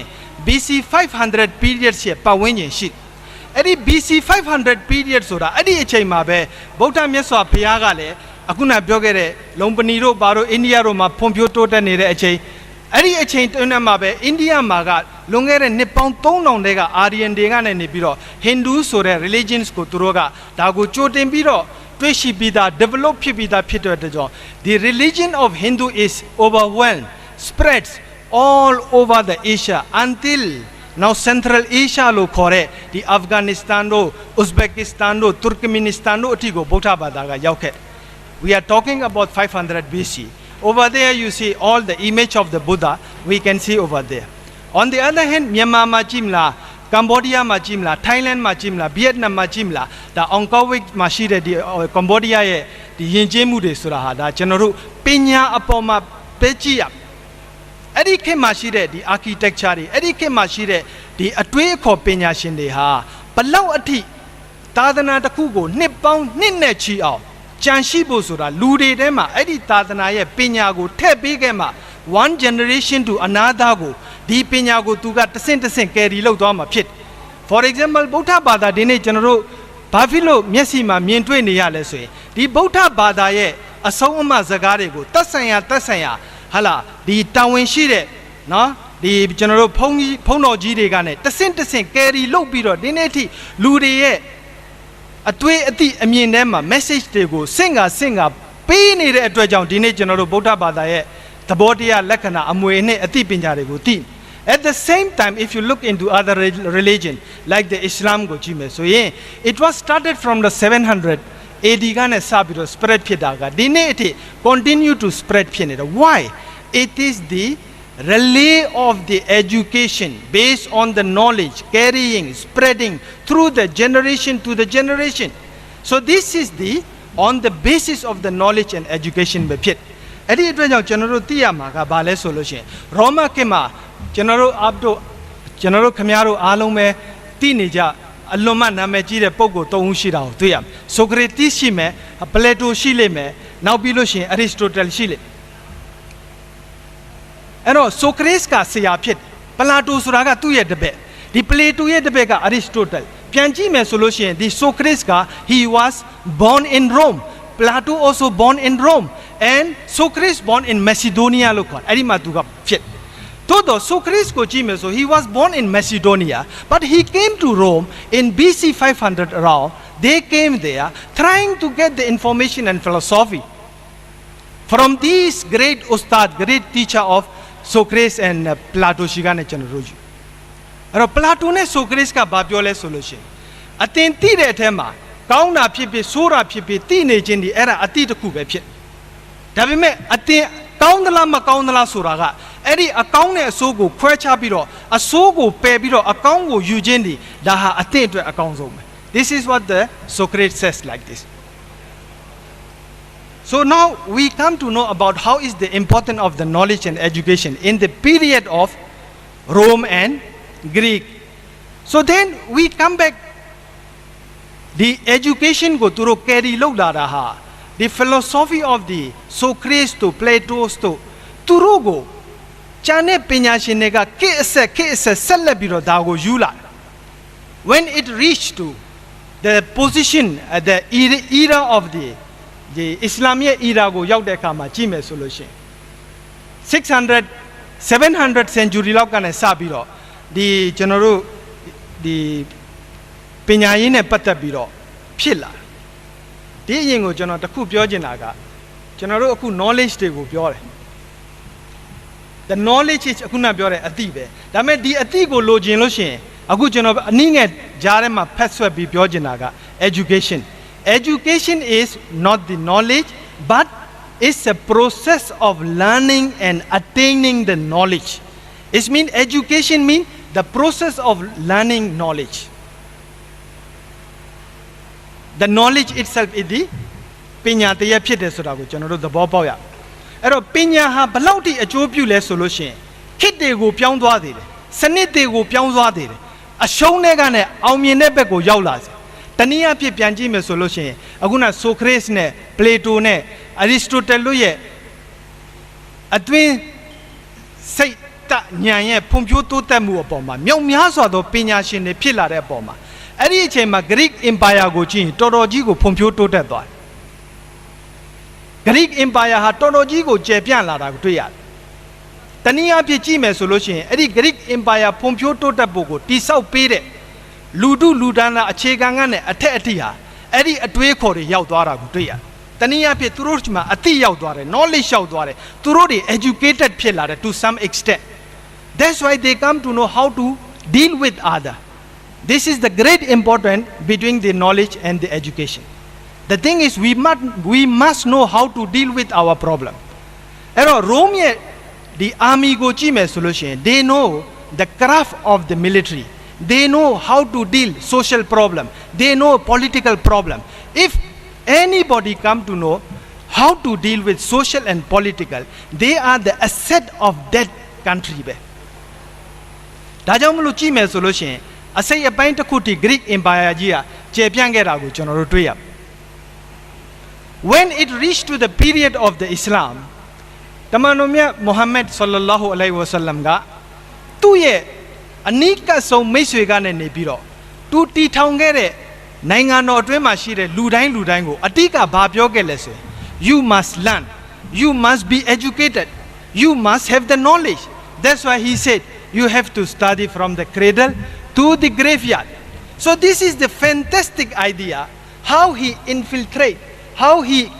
BC 500 period ရဲ့ပတ်ဝန်းကျင်ရှိအဲ့ဒီ BC 500 period ဆိုတာအဲ့ဒီအချိန်မှာပဲဗုဒ္ဓမြတ်စွာဘုရားကလည်းအခုနပြောခဲ့တဲ့လုံပနီတို့ဘာတို့အိန္ဒိယတို့မှာဖွံ့ဖြိုးတိုးတက်နေတဲ့အချိန်အဲ့ဒီအချိန်တွင်းမှာပဲအိန္ဒိယမှာကလွန်ခဲ့တဲ့နှစ်ပေါင်း3000တဲကအာရီယန်တွေကနေနေပြီးတော့ Hindu ဆိုတဲ့ religions ကိုသူတို့ကဒါကိုကြိုတင်ပြီးတော့တွေ့ရှိပြီးသား develop ဖြစ်ပြီးသားဖြစ်တဲ့အတွက်ကြောင့် the religion of Hindu is overwhelmed spreads all over the Asia until now Central Asia လို့ခေါ်တဲ့ဒီ Afghanistan တို့ Uzbekistan တို့ Turkmenistan တို့အထိကိုဗုဒ္ဓဘာသာကရောက်ခဲ့ we are talking about 500 BC Over there you see all the image of the Buddha we can see over there. On the other hand, Myanmar မှာကြည့်မလား Cambodia မှာကြည့်မလား Thailand မှာကြည့်မလား Vietnam မှာကြည့်မလားဒါ Angkor-Wat မှာရှိတဲ့ဒီ Cambodia ရဲ့ဒီယဉ်ကျေးမှုတွေဆိုတာဟာဒါကျွန်တော်တို့ပညာအပေါ်မှာပဲကြည့်ရအဲ့ဒီခေတ်မှာရှိတဲ့ဒီ architecture တွေအဲ့ဒီခေတ်မှာရှိတဲ့ဒီအတွေးအခေါ်ပညာရှင်တွေဟာဘလောက်အထိသာသနာတစ်ခုကိုနှစ်ပေါင်းနှစ်နဲ့ချီအောင်ကြံရှိဖို့ဆိုတာလူတွေထဲမှာအဲ့ဒီသာသနာရဲ့ပညာကိုထည့်ပေးခဲ့မှ one generation to another ကိုဒီပညာကိုသူကတဆင့်တဆင့် carry လုပ်သွားမှာဖြစ် For example ဗုဒ္ဓဘာသာဒီနေ့ကျွန်တော်တို့ဘာဖြစ်လို့မျက်စိမှာမြင်တွေ့နေရလဲဆိုရင်ဒီဗုဒ္ဓဘာသာရဲ့အဆုံးအမစကားတွေကိုသက်ဆိုင်ရာဟာလာဒီတာဝန်ရှိတဲ့နော်ဒီကျွန်တော်တို့ဖုန်းတော်ကြီးတွေကနဲ့တဆင့်တဆင့် carry လုပ်ပြီးတော့ဒီနေ့အထိလူတွေရဲ့အတွေ့အထိအမြင်ထဲမှာ message တွေကိုစင့်ကပေးနေတဲ့အတွက်ကြောင့်ဒီနေ့ကျွန်တော်တို့ဗုဒ္ဓဘာသာရဲ့သဘောတရားလက္ခဏာအမွေနဲ့အသိပညာတွေကိုသိ At the same time, if you look into other religion like the Islam ကိုကြည့်မယ်ဆိုရင် it was started from the 700 AD ကနေစပြီးတော့ spread ဖြစ်တာကဒီနေ့အထိ continue to spread ဖြစ်နေတာ Why? It is the relay of the education based on the knowledge carrying spreading through the generation to the generation. So this is the on the basis of the knowledge and education ပဲဖြစ်အဲ့ဒီအတွက်ကြောင့်ကျွန်တော်တို့သိရမှာကဘာလဲဆိုလို့ရှိရင်ရောမခေတ်မှာကျွန်တော်တို့ခမည်းတော်အားလုံးပဲသိနေကြအလွန်မှနာမည်ကြီးတဲ့ပုဂ္ဂိုလ်၃ဦးရှိတာကိုတွေ့ရမယ်ဆိုကရေတိရှိမယ်ပလေတိုရှိလိမ့်မယ်နောက်ပြီးလို့ရှိရင်အရစ်စတိုတယ်ရှိလိမ့်အဲ့တော့ဆိုကရေစ်ကဆရာဖြစ်ပလာတိုဆိုတာကသူ့ရဲ့တပည့်ဒီပလေတိုရဲ့တပည့်ကအရစ်စတိုတယ်ပြန်ကြည့်မယ်ဆိုလို့ရှိရင်ဒီဆိုကရေစ်က he was born in Rome Plato also born in Rome and Socrates born in Macedonia လို့ခေါ်အဲ့ဒီမှာသူကဖြစ်တိုးတော့ Socrates ကိုကြည့်မယ်ဆို he was born in Macedonia but he came to Rome in BC 500 around they came there trying to get the information and philosophy from these great ustad great teacher of Socrates and Plato ရှိကနေကျွန်တော်တို့ယူအဲ့တော့ Plato နဲ့ Socrates ကဘာပြောလဲဆိုလို့ရှိရင်အသင်သိတဲ့အထက်မှာကောင်းတာဖြစ်ဖြစ်ဆိုးတာဖြစ်ဖြစ်သိနေခြင်းဒီအဲ့ဒါအတိတစ်ခုပဲဖြစ်ဒါပေမဲ့အသင်ကောင်းသလားမကောင်းသလားဆိုတာကအဲ့ဒီအကောင်းနဲ့အဆိုးကိုခွဲခြားပြီးတော့အဆိုးကိုပယ်ပြီးတော့အကောင်းကိုယူခြင်းဒီဒါဟာအသင်အတွက်အကောင်းဆုံးပဲ This is what the Socrates says like this So now we come to know about how is the importance of the knowledge and education in the period of Rome and Greek So then we come back the education ကိုသူတို့ carry လုပ်လာတာဟာ the philosophy of the Socrates to Plato to သူတို့ကိုကျန်တဲ့ပညာရှင်တွေကခေတ်အဆက်ဆက်လက်ပြီးတော့ဒါကိုယူလာ when it reached to the position at the era of the Islamic era ကိုရောက်တဲ့အခါမှာကြည့်မယ်ဆိုလို့ရှိရင်600 700 century လောက်ကနေစပြီးတော့ဒီကျွန်တော်တို့ဒီပညာရေးနဲ့ပတ်သက်ပြီးတော့ဖြစ်လာဒီအရင်ကိုကျွန်တော်တခုပြောချင်တာကကျွန်တော်တို့အခု knowledge တွေကိုပြောတယ် the knowledge is အခုနပြောတဲ့အသိပဲဒါပေမဲ့ဒီအသိကိုလိုချင်လို့ရှိရင်အခုကျွန်တော်အနည်းငယ်ကြားထဲမှာဖတ်ဆွဲပြီးပြောချင်တာက education is not the knowledge but it's a process of learning and attaining the knowledge it mean education mean the process of learning knowledge the knowledge itself is the ပညာတရားဖြစ်တယ်ဆိုတာကိုကျွန်တော်တို့သဘောပေါက်ရအဲ့တော့ပညာဟာဘလောက်ထိအကျိုးပြုလဲဆိုလို့ရှိရင်ခေတ်တွေကိုပြောင်းသွားသေးတယ်စနစ်တွေကိုပြောင်းသွားသေးတယ်အရှုံးတွေကနဲ့အောင်မြင်တဲ့ဘက်ကိုရောက်လာစေတနည်းအားဖြင့်ပြန်ကြည့်မယ်ဆိုလို့ရှိရင်အခုန Socrates နဲ့ Plato နဲ့ Aristotle တို့ရဲ့အတွင်းစိတ်တဉာဏ်ရဲ့ဖွံ့ဖြိုးတိုးတက်မှုအပေါ်မှာမြောက်များစွာသောပညာရှင်တွေဖြစ်လာတဲ့အပေါ်မှာအဲ့ဒီအချိန်မှာ Greek Empire ကိုကြည့်ရင်တော်တော်ကြီးကိုဖွံ့ဖြိုးတိုးတက်သွားတယ် Greek Empire ဟာတော်တော်ကြီးကိုကျယ်ပြန့်လာတာကိုတွေ့ရတယ်တနည်းအားဖြင့်ကြည့်မယ်ဆိုလို့ရှိရင်အဲ့ဒီ Greek Empire ဖွံ့ဖြိုးတိုးတက်ဖို့ကိုတိဆောက်ပေးတဲ့လူဒုလူဒန်းသာအခြေခံကနဲ့အထက်အထိဟာအဲ့ဒီအတွေးခေါ်တွေရောက်သွားတာကိုတွေ့ရတယ်တနည်းအားဖြင့်သူတို့မှာအသိရောက်သွားတယ် knowledge ရောက်သွားတယ်သူတို့တွေ educated ဖြစ်လာတယ် to some extent that's why they come to know how to deal with other this is the great importance between the knowledge and the education the thing is we must know how to deal with our problem Rome the army go chime solution. They know the craft of the military. They know how to deal social problem. They know political problem. If anybody come to know how to deal with social and political, they are the asset of that country. Da jaw mlo chi me so lo shin asai apain takku ti Greek Empire ji ya che pyan kae da ko chono ro twei ya. When it reached to the period of the Islam, Tamanumya Muhammad sallallahu alaihi wasallam ga tu ye anika song maiswe ka ne ne pi ro tu ti thong kae de naingan no atwin ma shi de lu dain ko atika ba pyo kae le so you must learn, you must be educated, you must have the knowledge. That's why he said you have to study from the cradle to the graveyard. So this is the fantastic idea, how he infiltrate, how he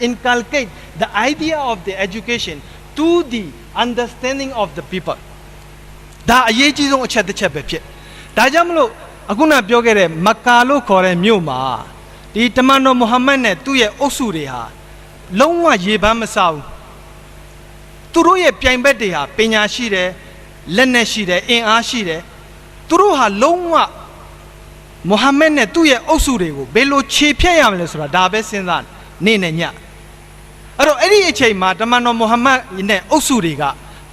inculcate the idea of the education to the understanding of the people. Da aye ji song achetတစ်ချက်ပဲဖြစ်ဒါကြောင့်မလို့အခုနပြောခဲ့တဲ့မကာလို့ခေါ်တဲ့မြို့မှာဒီတမန်တော်မုဟမ္မဒ်နဲ့သူ့ရဲ့အုပ်စုတွေဟာလုံးဝရေပန်းမစားဘူးသူတို့ရဲ့ပြိုင်ဘက်တွေဟာပညာရှိတယ်လက်နက်ရှိတယ်အင်အားရှိတယ်သူတို့ဟာလုံးဝမုဟမ္မဒ်နဲ့သူ့ရဲ့အုပ်စုတွေကိုဘယ်လိုခြေဖြတ်ရမလဲဆိုတာဒါပဲစဉ်းစားနေနဲ့ညအဲ့တော့အဲ့ဒီအချိန်မှာတမန်တော်မုဟမ္မဒ်နဲ့အုပ်စုတွေက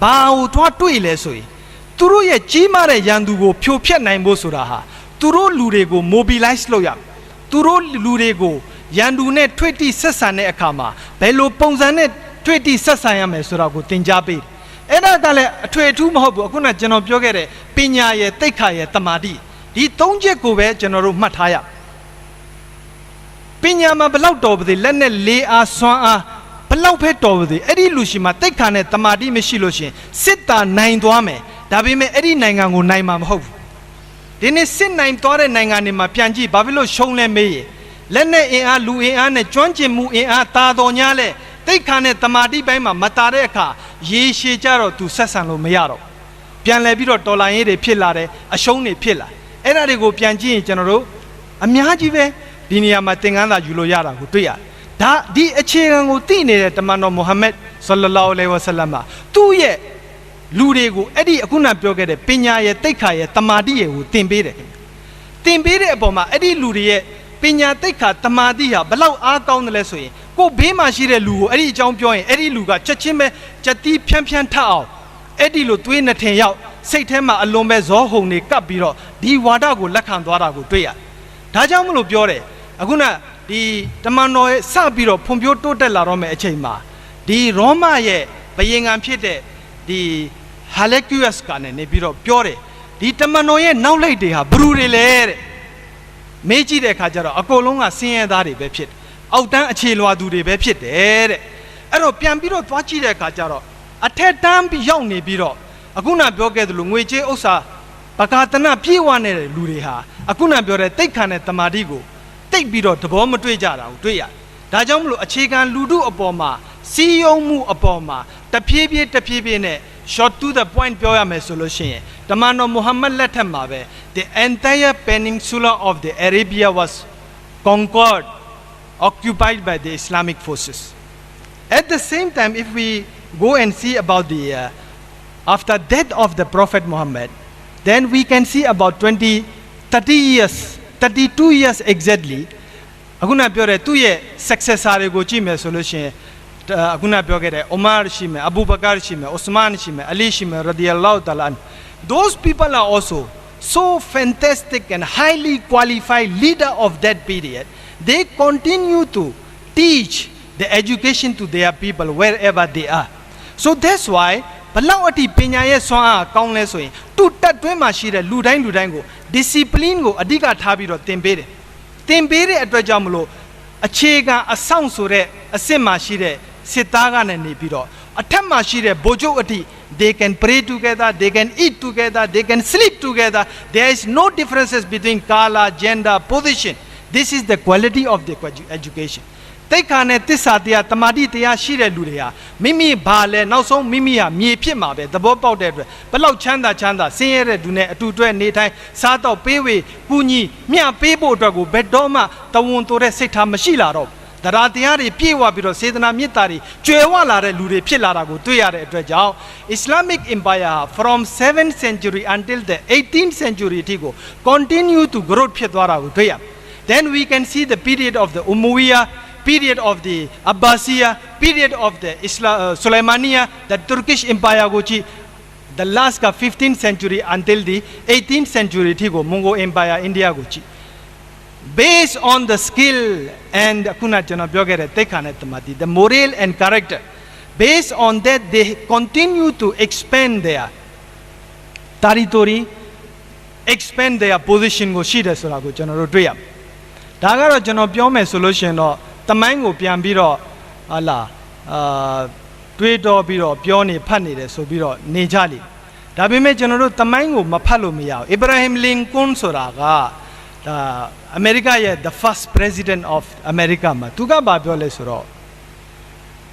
ဘာကိုတွားတွေ့လဲဆိုရင်သူတို့ရဲ့ကြီးမားတဲ့ရန်သူကိုဖြိုဖျက်နိုင်ဖို့ဆိုတာဟာသူတို့လူတွေကို mobilize လုပ်ရမယ်သူတို့လူတွေကိုရန်သူနဲ့ထွေတိဆက်ဆံတဲ့အခါမှာဘယ်လိုပုံစံနဲ့ထွေတိဆက်ဆံရမယ်ဆိုတာကိုသင်ကြားပေးတယ်အဲ့ဒါကလည်းအထွေအထူးမဟုတ်ဘူးအခုနကျွန်တော်ပြောခဲ့တဲ့ပညာရဲ့တိတ်ခါရဲ့တမာတိဒီသုံးချက်ကိုပဲကျွန်တော်တို့မှတ်ထားရပညာမှာဘလောက်တော်ပါသေးလက်နဲ့လေးအားစွမ်းအားဘလောက်ပဲတော်ပါသေးအဲ့ဒီလူရှိမှာတိတ်ခါနဲ့တမာတိမရှိလို့ရှင်စစ်တာနိုင်သွားမယ်ဒါပေမဲ့အဲ့ဒီနိုင်ငံကိုနိုင်မှာမဟုတ်ဘူးဒီနေ့စစ်နိုင်သွားတဲ့နိုင်ငံတွေမှာပြန်ကြည့်ဘာဖြစ်လို့ရှုံးလဲမေးရင်လက်နဲ့အင်အားလူအင်အားနဲ့ကျွမ်းကျင်မှုအင်အားတာတော်냐လဲတိတ်ခါနဲ့တမာတိပိုင်းမှာမတာတဲ့အခါရေရှည်ကြတော့သူဆက်ဆံလို့မရတော့ပြန်လဲပြီးတော့တော်လိုင်းရေးတွေဖြစ်လာတယ်အရှုံးတွေဖြစ်လာအဲ့ဒါတွေကိုပြန်ကြည့်ရင်ကျွန်တော်တို့အများကြီးပဲဒီနေရာမှာသင်ခန်းစာယူလို့ရတာကိုတွေ့ရတယ်ဒါဒီအခြေခံကိုသိနေတဲ့တမန်တော်မုဟမ္မဒ်ဆလ္လာလာဟူအလိုင်ဝါဆလမ်မှာသူ့ရဲ့လူတွေကိုအဲ့ဒီအခုနပြောခဲ့တဲ့ပညာရဲ့တိတ်ခါရဲ့တမာတိရဲ့ကိုသင်ပေးတယ်သင်ပေးတဲ့အပေါ်မှာအဲ့ဒီလူတွေရဲ့ပညာတိတ်ခါတမာတိဟာဘလောက်အားကောင်းတယ်လဲဆိုရင်ကိုဘေးမှာရှိတဲ့လူကိုအဲ့ဒီအကြောင်းပြောရင်အဲ့ဒီလူကချက်ချင်းပဲချက်တီးဖြန်းဖြန်းထအောင်အဲ့ဒီလိုသွေးနှထင်ရောက်စိတ်ထဲမှာအလွန်ပဲဇောဟုန်တွေကပ်ပြီးတော့ဒီဝါဒကိုလက်ခံသွားတာကိုတွေ့ရဒါကြောင့်မလို့ပြောတယ်အခုနဒီတမန်တော်ရဲ့စပြီးတော့ဖွံ့ဖြိုးတိုးတက်လာတော့မယ်အချိန်မှာဒီရောမရဲ့ဘယင်ငံဖြစ်တဲ့ဒီဟာလက်ကူယတ်ကနေနေပြီးတော့ပြောတယ်ဒီတမန်တော်ရဲ့နောက်လိုက်တွေဟာဘယ်သူတွေလဲတဲ့မေးကြည့်တဲ့အခါကျတော့အကုန်လုံးကဆင်းရဲသားတွေပဲဖြစ်တယ်အောက်တန်းအခြေလွာသူတွေပဲဖြစ်တယ်တဲ့အဲ့တော့ပြန်ပြီးတော့သွားကြည့်တဲ့အခါကျတော့အထက်တန်းပြီးရောက်နေပြီးတော့အခုနပြောခဲ့သလိုငွေကြေးဥစ္စာပကာတနာပြေဝနေတဲ့လူတွေဟာအခုနပြောတဲ့တိတ်ခါနဲ့တမာတိကိုတိတ်ပြီးတော့သဘောမတွေ့ကြတာကိုတွေ့ရတယ်ဒါကြောင့်မလို့အခြေခံလူထုအပေါ်မှာစီယုံမှုအပေါ်မှာတဖြည်းဖြည်းနဲ့ short to the point ပြောရမယ်ဆိုလို့ရှိရင်တမန်တော်မုဟမ္မဒ်လက်ထက်မှာပဲ the entire peninsula of the Arabia was conquered occupied by the Islamic forces at the same time if we go and see about the after death of the Prophet Muhammad then we can see about 32 years exactly အခုနပြောတဲ့သူ့ရဲ့ successor တွေကိုကြည့်မယ်ဆိုလို့ရှိရင်အခုနပြောခဲ့တဲ့ Omar ရှိမယ် Abu Bakr ရှိမယ် Osman ရှိမယ် Ali ရှိမယ် radiyallahu ta'ala those people are also so fantastic and highly qualified leader of that period they continue to teach the education to their people wherever they are so that's why ဘလောက်အထိပညာရဲ့စွမ်းအားကောင်းလဲဆိုရင်သူ့တက်တွင်းမှာရှိတဲ့လူတိုင်းကို discipline ကိုအဓိကထားပြီးတော့သင်ပေးတယ်သင်ပေးတဲ့အတွက်ကြောင့်မလို့အခြေခံအဆောင်ဆိုတဲ့အစစ်မှာရှိတဲ့စစ်သားကနေနေပြီးတော့အထက်မှာရှိတဲ့ဗိုလ်ချုပ်အထိ they can pray together they can eat together they can sleep together there is no differences between color gender position this is the quality of the education တိတ်ခါနဲ့တစ္ဆာတရားတမာတိတရားရှိတဲ့လူတွေဟာမိမိဘာလဲနောက်ဆုံးမိမိဟာမြေဖြစ်မှာပဲသဘောပေါက်တဲ့အတွက်ဘလောက်ချမ်းသာဆင်းရဲတဲ့သူနဲ့အတူတွဲနေတိုင်းစားတော့ပေးဝေကူညီမျှပေးဖို့အတွက်ကိုဘယ်တော့မှတဝန်တိုတဲ့စိတ်ထားမရှိလာတော့ဒ ရာတရားတွေပြည့်ဝပြီးတော့စေတနာမေတ္တာတွေကျွယ်ဝလာတဲ့လူတွေဖြစ်လာတာကိုတွေ့ရတဲ့အတွက်ကြောင့် Islamic Empire from 7th century until the 18th century အထိကို continue to grow ဖြစ်သွားတာကိုတွေ့ရ Then we can see the period of the Umayyad, period of the Abbasiya, period of the Sulaimaniya, the Turkish Empire go chi the last ka 15th century until the 18th century အထိကို Mongol Empire India go chi based on the skill and ခုနကျွန်တော်ပြောခဲ့တဲ့သိက္ခာနဲ့တမန်the moral and character based on that they continue to expand their territory expand their position ကိုရှိတယ်ဆိုတာကိုကျွန်တော်တို့တွေ့ရဒါကတော့ကျွန်တော်ပြောမယ်ဆိုလို့ရှိရင်တော့တမိုင်းကိုပြန်ပြီးတော့ဟာလာတွေးတော့ပြီးတော့ပြောနေဖတ်နေတယ်ဆိုပြီးတော့နေကြလိဒါပေမဲ့ကျွန်တော်တို့တမိုင်းကိုမဖတ်လို့မရဘူး Abraham Lincoln ဆိုတာကအမေရိကရဲ့ the first president of America မှာသူကဘာပြောလဲဆိုတော့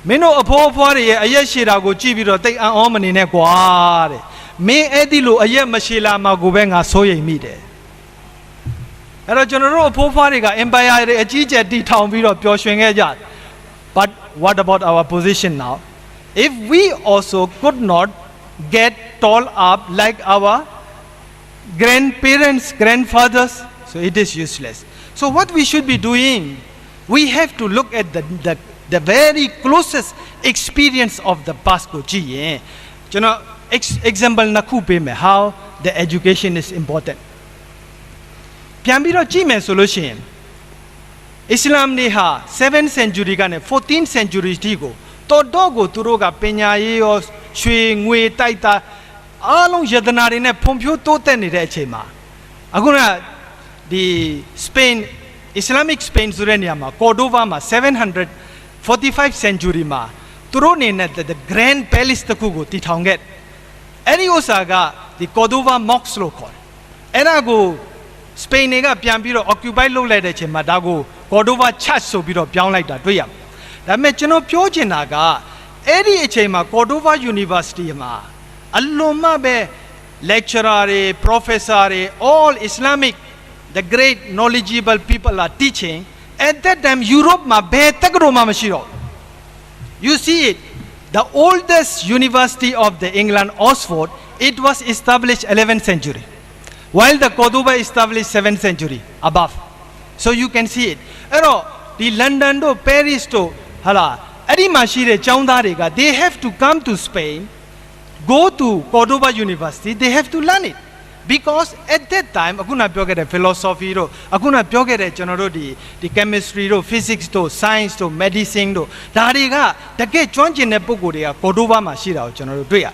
မင်းတို့အဖိုးအဖွားတွေရဲ့အရက်ရှည်တာကိုကြည့်ပြီးတော့တိတ်အံ့ဩမနေနဲ့ကွာတဲ့မင်းအဲ့ဒီလိုအရက်မရှည်လာမှာကိုပဲငါစိုးရိမ်မိတယ်အဲ့တော့ကျွန်တော်တို့အဖိုးအဖွားတွေက empire တွေအကြီးကျယ်တည်ထောင်ပြီးတော့ပျော်ရွှင်ခဲ့ကြ but what about our position now if we also could not get tall up like our grandparents grandfathers so it is useless so what we should be doing we have to look at the very closest experience of the past ko ji yinကျွန်တော် example နှစ်ခုပေးမယ် how the education is important ပြန်ပြီးတော့ကြည့်မယ်ဆိုလို့ရှိရင် Islam နေဟာ 7th century ကနေ 14th century တိကိုတော်တော်ကိုသူတို့ကပညာရေးရောရွှေငွေတိုက်တာအားလုံးယတနာတွေနဲ့ဖွံ့ဖြိုးတိုးတက်နေတဲ့အချိန်မှာအခုကဒီ Spain Islamic Spain ဆိုတဲ့နေရာမှာ Cordova မှာ 745 century မှာသူတို့နေနဲ့ the Grand Palace တခုကိုတည်ထောင်ခဲ့အဲ့ဒီဥစ္စာကဒီ Cordova Mosque လို့ခေါ်တယ်အဲ့ဒါကို Spain တွေကပြန်ပြီးတော့ occupy လုပ်လိုက်တဲ့အချိန်မှာဒါကို Cordova Church ဆိုပြီးတော့ပြောင်းလိုက်တာတွေ့ရမှာဒါပေမဲ့ကျွန်တော်ပြောချင်တာကအဲ့ဒီအချိန်မှာ Cordova University မှာအလွန်မှပဲ lecturer တွေ professor တွေ all Islamic the great knowledgeable people are teaching at that time Europe မှာဘယ်တက္ကသိုလ်မှမရှိတော့ you see it the oldest university of the England Oxford it was established 11th century while the Cordova established 7th century above so you can see it အဲ့တော့ဒီ London တို့ Paris တို့ဟာလာအဲ့ဒီမှာရှိတဲ့ကျောင်းသားတွေက they have to come to Spain go to Cordova University they have to learn it because at that time အခုနပြောခဲ့တဲ့ philosophy တို့အခုနပြောခဲ့တဲ့ကျွန်တော်တို့ဒီ chemistry တို့ physics တို့ science တို့ medicine တို့ဒါတွေကတကယ်ကျွမ်းကျင်တဲ့ပုဂ္ဂိုလ်တွေက Cordova မှာရှိတာကိုကျွန်တော်တို့တွေ့ရ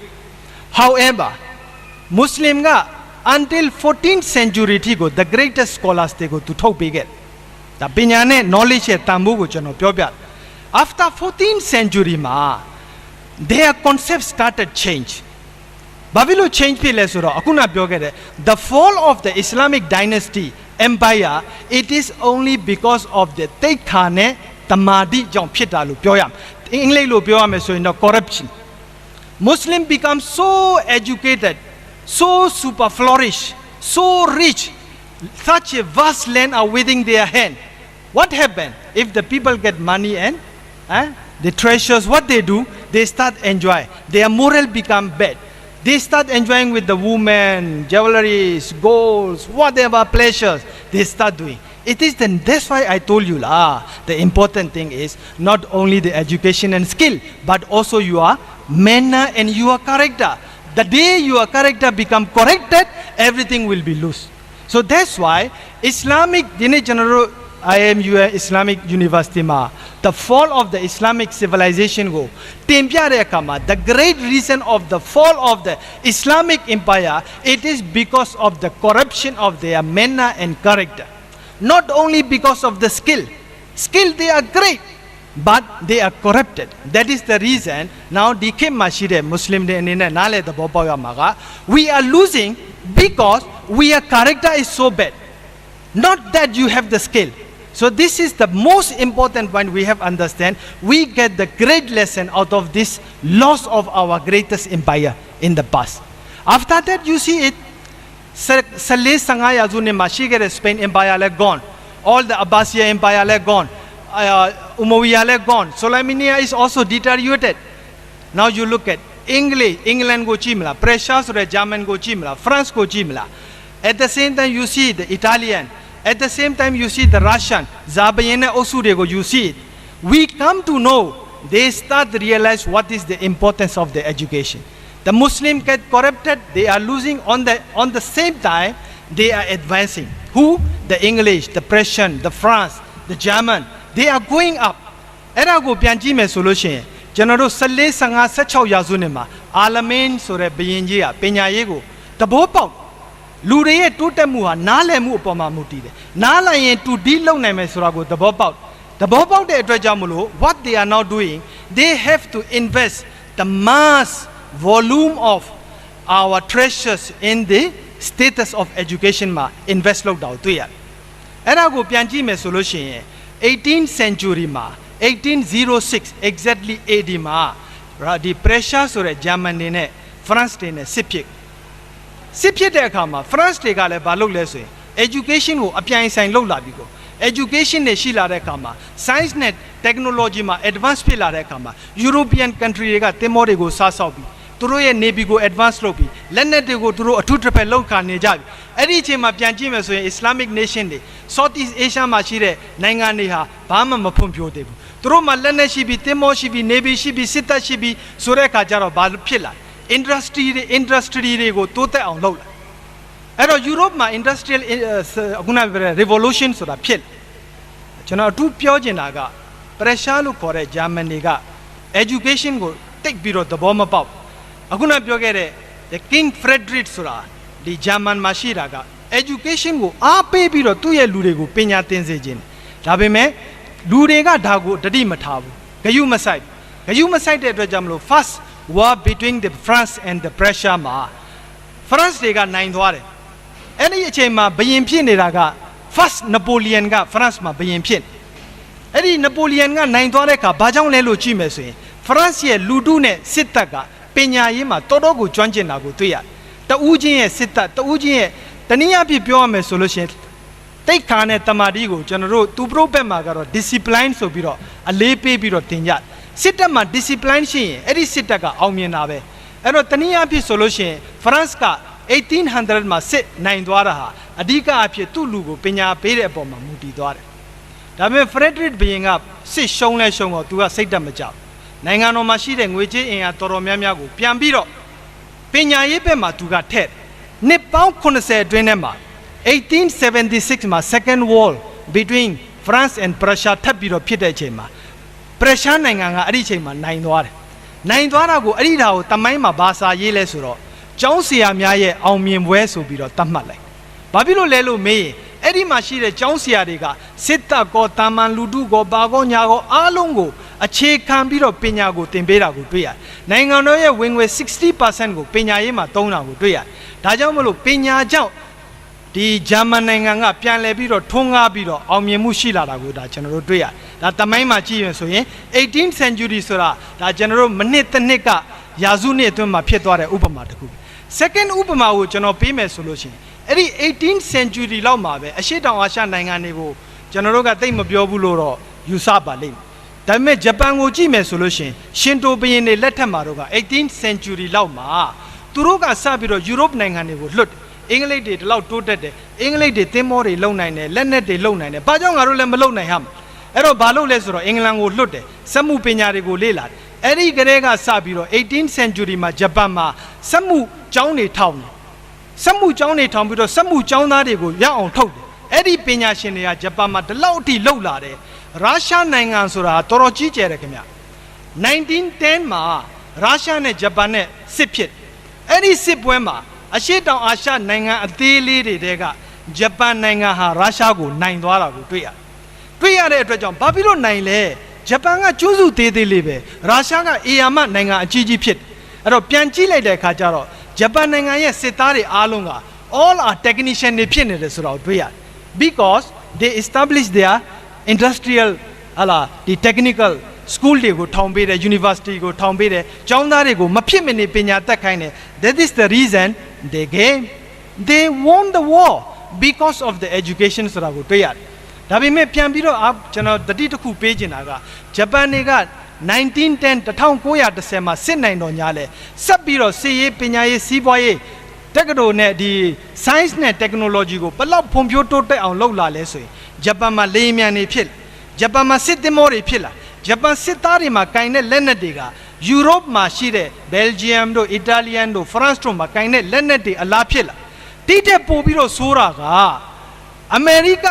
however Muslim က until 14th century ထိကို the greatest scholars တွေကိုသူထုတ်ပေးခဲ့ဒါပညာနဲ့ knowledge ရဲ့တန်ဖိုးကိုကျွန်တော်ပြောပြ after 14th century မှာ their concept started change ဘာဖြစ်လို့ change ဖြစ်လဲဆိုတော့အခုနပြောခဲ့တဲ့ the fall of the Islamic dynasty empire it is only because of the တိတ်ခါနဲ့တမာတိကြောင့်ဖြစ်တာလို့ပြောရမယ်အင်္ဂလိပ်လိုပြောရမယ်ဆိုရင်တော့ corruption Muslim become so educated so super flourish so rich such a vast land are within their hand what happen if the people get money and the treasures what they do they start enjoy their moral become bad they start enjoying with the women jewelries golds whatever pleasures they start doing it is then that's why I told you the important thing is not only the education and skill but also your manner and your character the day your character become corrected everything will be loose so that's why Islamic general IMU Islamic University ma the fall of the Islamic civilization go တင်ပြတဲ့အခါမှာ the great reason of the fall of the Islamic empire it is because of the corruption of their manner and character not only because of the skill they are great but they are corrupted that is the reason now the kim ma shi de Muslim de ane ne na le the bo paw ya ma ga we are losing because our character is so bad not that you have the skill so this is the most important point we have understand we get the great lesson out of this loss of our greatest empire in the past after that you see it Saleh Sangha Yazune ma shi ge Spain empire le gone all the Abbasiya empire le gone Umayyad gone. Soleimania is also deteriorated. Now you look at English, England go chimla, Prussia so German go chimla, France go chimla. At the same time you see the Italian. At the same time you see the Russian. Zabayene Osudego, you see it. We come to know, they start to realize what is the importance of the education. The Muslim get corrupted, they are losing on the same time, they are advancing. Who? The English, the Prussian, the France, the German, they are going up. Era go pianjime solution. General Saleh Sanga Sacho Yazunema, Alamein Sore Bienjia, Penyayego, the Bopop, Lure Tutemua, Nale Mupoma Mutide, Nala yen to Dilo Nemesurago, the Bopop. The Bopop de Drajamulo, what they are now doing, they have to invest the mass volume of our treasures in the status of education ma invest lockdown to ya. Era go pianjime solution 18th century ma. 1806 exactly AD ma the pressure so Germany ne France ne sipik de akha ma France de ka le ba lok le so yin education ko apyan sign lok la bi ko education ne shi la de akha ma science ne technology ma advance phit la de akha ma European country de ka timor de ko sa saw bi tu ro ye navy ko advance lok bi letnet de ko tu ro athu trapet lok kha ne ja biအဲ့ဒီအချိန်မှာပြန်ကြည့်မယ်ဆိုရင် Islamic nation တွေ Southeast Asia မှာရှိတဲ့နိုင်ငံတွေဟာဘာမှမဖွံ့ဖြိုးသေးဘူးသူတို့မှာလက်နက်ရှိပြီးတင်မောရှိပြီး Navy ရှိပြီးစစ်တပ်ရှိပြီးဆိုတဲ့အခါကျတော့ဘာဖြစ်လာ industry တွေကိုတိုးတက်အောင်လုပ်လာအဲ့တော့ Europe မှာ industrial အခုနပြောတဲ့ revolution ဆိုတာဖြစ်ကျွန်တော်အထူးပြောချင်တာက pressure လို့ခေါ်တဲ့ Germany က education ကိုတိတ်ပြီးတော့သဘောမပေါက်အခုနပြောခဲ့တဲ့ the King Frederick ဆိုတာဒီ German မှာရှိတာက education ကိုအားပေးပြီးတော့သူ့ရဲ့လူတွေကိုပညာသင်စေခြင်းဒါပေမဲ့လူတွေကဒါကိုတတိမထားဘူးဂယုမဆိုင်တဲ့အတွက်ကြောင့်မလို့ first war between the France and the Prussia မှာ France တွေကနိုင်သွားတယ်အဲ့ဒီအချိန်မှာဘရင်ဖြစ်နေတာက first Napoleon က France မှာဘရင်ဖြစ်အဲ့ဒီ Napoleon ကနိုင်သွားတဲ့အခါဘာကြောင့်လဲလို့ကြည့်မယ်ဆိုရင် France ရဲ့လူထုနဲ့စစ်တပ်ကပညာရေးမှာတော်တော်ကိုကျွမ်းကျင်တာကိုတွေ့ရတယ်တဦးချင်းရဲ့စစ်တပ်တဦးချင်းရဲ့တနည်းအားဖြင့်ပြောရမယ်ဆိုလို့ရှိရင်တိတ်ခါနဲ့တမာတိကိုကျွန်တော်တို့သူပရိုဘက်မှာကတော့ discipline ဆိုပြီးတော့အလေးပေးပြီးတော့တင်ကြစစ်တပ်မှာ discipline ရှိရင်အဲ့ဒီစစ်တပ်ကအောင်မြင်တာပဲအဲ့တော့တနည်းအားဖြင့်ဆိုလို့ရှိရင် France က1800မှာစစ်နိုင်သွားတာဟာအဓိကအဖြစ်သူ့လူကိုပညာပေးတဲ့အပေါ်မှာမူတည်သွားတယ်ဒါပေမဲ့ Frederick ဘုရင်ကစစ်ရှုံးလဲရှုံးတော့သူကစိတ်တက်မကြဘူးနိုင်ငံတော်မှာရှိတဲ့ငွေကြေးအင်အားတော်တော်များများကိုပြန်ပြီးတော့ပညာရေးဘက်မှာသူကထက်နှစ်ပေါင်း80အတွင်းထဲမှာ1876မှာ second war between France and Prussia ထပ်ပြီးတော့ဖြစ်တဲ့အချိန်မှာ Prussia နိုင်ငံကအဲ့ဒီအချိန်မှာနိုင်သွားတယ်နိုင်သွားတာကိုအဲ့ဒီဓာတ်ကိုတမိုင်းမှာဘာစာရေးလဲဆိုတော့ကျောင်းဆရာများရဲ့အောင်မြင်ပွဲဆိုပြီးတော့သတ်မှတ်လိုက်ဘာဖြစ်လို့လဲလို့မေးရင်အဲ့ဒီမှာရှိတဲ့ကျောင်းဆရာတွေကစစ်တပ်ကောတာမန်လူထုကောဘာကောညာကောအားလုံးကိုအခြေခံပြီးတော့ပညာကိုသင်ပေးတာကိုတွေ့ရတယ်နိုင်ငံတော်ရဲ့ဝင်ငွေ 60% ကိုပညာရေးမှာသုံးတာကိုတွေ့ရတယ်ဒါကြောင့်မလို့ပညာကြောင့်ဒီဂျာမန်နိုင်ငံကပြန်လည်ပြီးတော့ထွန်းကားပြီးတော့အောင်မြင်မှုရှိလာတာကိုဒါကျွန်တော်တို့တွေ့ရတယ်ဒါတမိုင်းမှာကြည့်ရင်ဆိုရင် 18th century ဆိုတာဒါကျွန်တော်တို့မနစ်တစ်နှစ်ကရာစုနှစ်အတွင်းမှာဖြစ်သွားတဲ့ဥပမာတစ်ခု second ဥပမာကိုကျွန်တော်ပေးမယ်ဆိုလို့ရှိရင်အဲ့ဒီ 18th century လောက်မှာပဲအရှေ့တောင်အာရှနိုင်ငံတွေကိုကျွန်တော်တို့ကသိမပြောဘူးလို့တော့ယူဆပါလိမ့်မယ်ဒါပေမဲ့ဂျပန်ကိုကြည့်မယ်ဆိုလို့ရှိရင်ရှင်တိုဘုရင်တွေလက်ထက်မှာတော့က 18th century လောက်မှာသူတို့ကစပြီးတော့ Europe နိုင်ငံတွေကိုလွတ်အင်္ဂလိပ်တွေဒီလောက်တိုးတက်တယ်အင်္ဂလိပ်တွေသင်္ဘောတွေလုံနိုင်တယ်လက်နက်တွေလုံနိုင်တယ်ဘာကြောင့်ငါတို့လည်းမလုံနိုင်ဟမ်အဲ့တော့ဘာလို့လဲဆိုတော့အင်္ဂလန်ကိုလွတ်တယ်စက်မှုပညာတွေကိုလေ့လာတယ်အဲ့ဒီကလေးကစပြီးတော့ 18th century မှာဂျပန်မှာစက်မှုကျောင်းတွေထောင်တယ်စက်မှုကျောင်းတွေထောင်ပြီးတော့စက်မှုကျောင်းသားတွေကိုရအောင်ထုတ်တယ်အဲ့ဒီပညာရှင်တွေကဂျပန်မှာဒီလောက်အထိလှုပ်လာတယ်ရုရှားနိုင်ငံဆိုတာတော်တော်ကြီးကျယ်တယ်ခင်ဗျ1910မှာရုရှားနဲ့ဂျပန်နဲ့စစ်ဖြစ်အဲ့ဒီစစ်ပွဲမှာအရှေ့တောင်အာရှနိုင်ငံအသေးလေးတွေတဲကဂျပန်နိုင်ငံဟာရုရှားကိုနိုင်သွားတာကိုတွေ့ရတဲ့အတွက်ကြောင့်ဘာဖြစ်လို့နိုင်လဲဂျပန်ကကျူးစုသေးသေးလေးပဲရုရှားကအေယာမနိုင်ငံအကြီးကြီးဖြစ်အဲ့တော့ပြန်ကြည့်လိုက်တဲ့အခါကျတော့ဂျပန်နိုင်ငံရဲ့စစ်သားတွေအားလုံးက all are technician တွေဖြစ်နေတယ်ဆိုတော့တွေ့ရတယ် because they established their industrial ဒီ technical school တွေကိုထောင်ပေးတယ် university ကိုထောင်ပေးတယ်ကျောင်းသားတွေကိုမဖြစ်မနေပညာတတ်ခိုင်းတယ် that is the reason they won the war because of the education ဆိုတာကိုတွေ့ရတယ် ဒါပေမဲ့ပြန်ပြီးတော့ကျွန်တော်တတိတစ်ခုပေးချင်တာကဂျပန်တွေက1910 1910မှာစစ်နိုင်တော်ညာလဲဆက်ပြီးတော့စစ်ရေးပညာရေးစီးပွားရေးတက္ကသိုလ်နဲ့ဒီ science နဲ့ technology ကိုဘယ်လောက်ဖွံ့ဖြိုးတိုးတက်အောင်လုပ်လာလဲဆိုရင်ဂျပန်မှာလေယာဉ်မြန်တွေဖြစ်ဂျပန်မှာစစ်သင်္ဘောတွေဖြစ်လာဂျပန်စစ်သားတွေမှာကင်တဲ့လက်နက်တွေကယူရိုပမှာရှိတဲ့ဘယ်လ်ဂျီယမ်တို့အီတာလီယန်တို့ဖရန့်စ်တို့မှာကင်တဲ့လက်နက်တွေအလားဖြစ်လာတိတဲ့ပို့ပြီးတော့ဆိုးတာကအမေရိက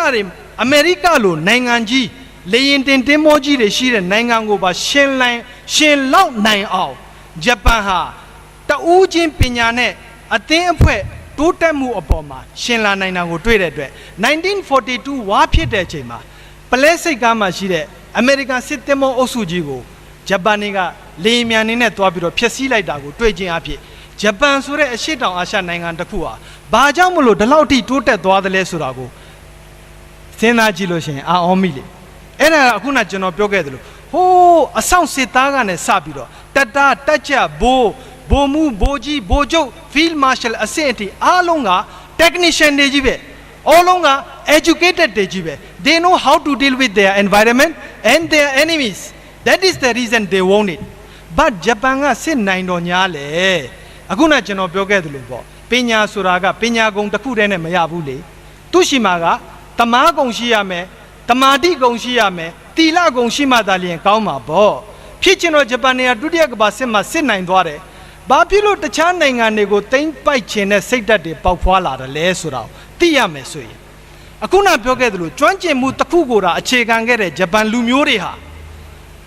လိုနိုင်ငံကြီးလေရင်တင်တင်းမောကြီးတွေရှိတဲ့နိုင်ငံကိုပါရှင်လောက်နိုင်အောင်ဂျပန်ဟာတဦးချင်းပညာနဲ့အသင်းအဖွဲ့တိုးတက်မှုအပေါ်မှာရှင်လာနိုင်တာကိုတွေ့တဲ့အတွက်1942ဝါဖြစ်တဲ့အချိန်မှာပလဲစိတ်ကားမှာရှိတဲ့အမေရိကန်စစ်သင်္ဘောအုပ်စုကြီးကိုဂျပန်တွေကလေယာဉ်မြန်နေနဲ့တွားပြီးတော့ဖျက်ဆီးလိုက်တာကိုတွေ့ချင်းအဖြစ်ဂျပန်ဆိုတဲ့အရှေ့တောင်အာရှနိုင်ငံတစ်ခုဟာဘာကြောင့်မလို့ဒီလောက်ထိတိုးတက်သွားသလဲဆိုတာကိုစဉ်းစားကြည့်လို့ရှိရင်အောမိလေအဲ့ဒါအခုနကျွန်တော်ပြောခဲ့သလိုဟိုးအဆောင်စစ်သားကနဲ့စပြီးတော့တက်ကြဘိုးမှုဘိုးကြီးဘိုးချုပ် field marshal အဆင့်အထိအားလုံးက technician တွေကြီးပဲအားလုံးက educated တွေကြီးပဲ they know how to deal with their environment and their enemies that is the reason they won it but Japan ကစစ်နိုင်တော်ညာလေအခုနကျွန်တော်ပြောခဲ့သလိုပေါ့ပညာဆိုတာကပညာကုံတစ်ခုတည်းနဲ့မရဘူးလေသူရှိမှာကတမားကုံရှိရမယ်တမာတိကုံရှိရမယ်တီလကုံရှိမှသာလျှင်ကောင်းမှာပေါ့ဖြစ်ချင်တော့ဂျပန်တွေကဒုတိယကမ္ဘာစစ်မှာစစ်နိုင်သွားတယ်ဘာဖြစ်လို့တခြားနိုင်ငံတွေကိုသိမ်းပိုက်ခြင်းနဲ့စိတ်ဓာတ်တွေပေါက်ဖွာလာတယ်လဲဆိုတာကိုသိရမယ်ဆိုရင်အခုနပြောခဲ့သလိုကျွမ်းကျင်မှုတစ်ခုကိုသာအခြေခံခဲ့တဲ့ဂျပန်လူမျိုးတွေဟာ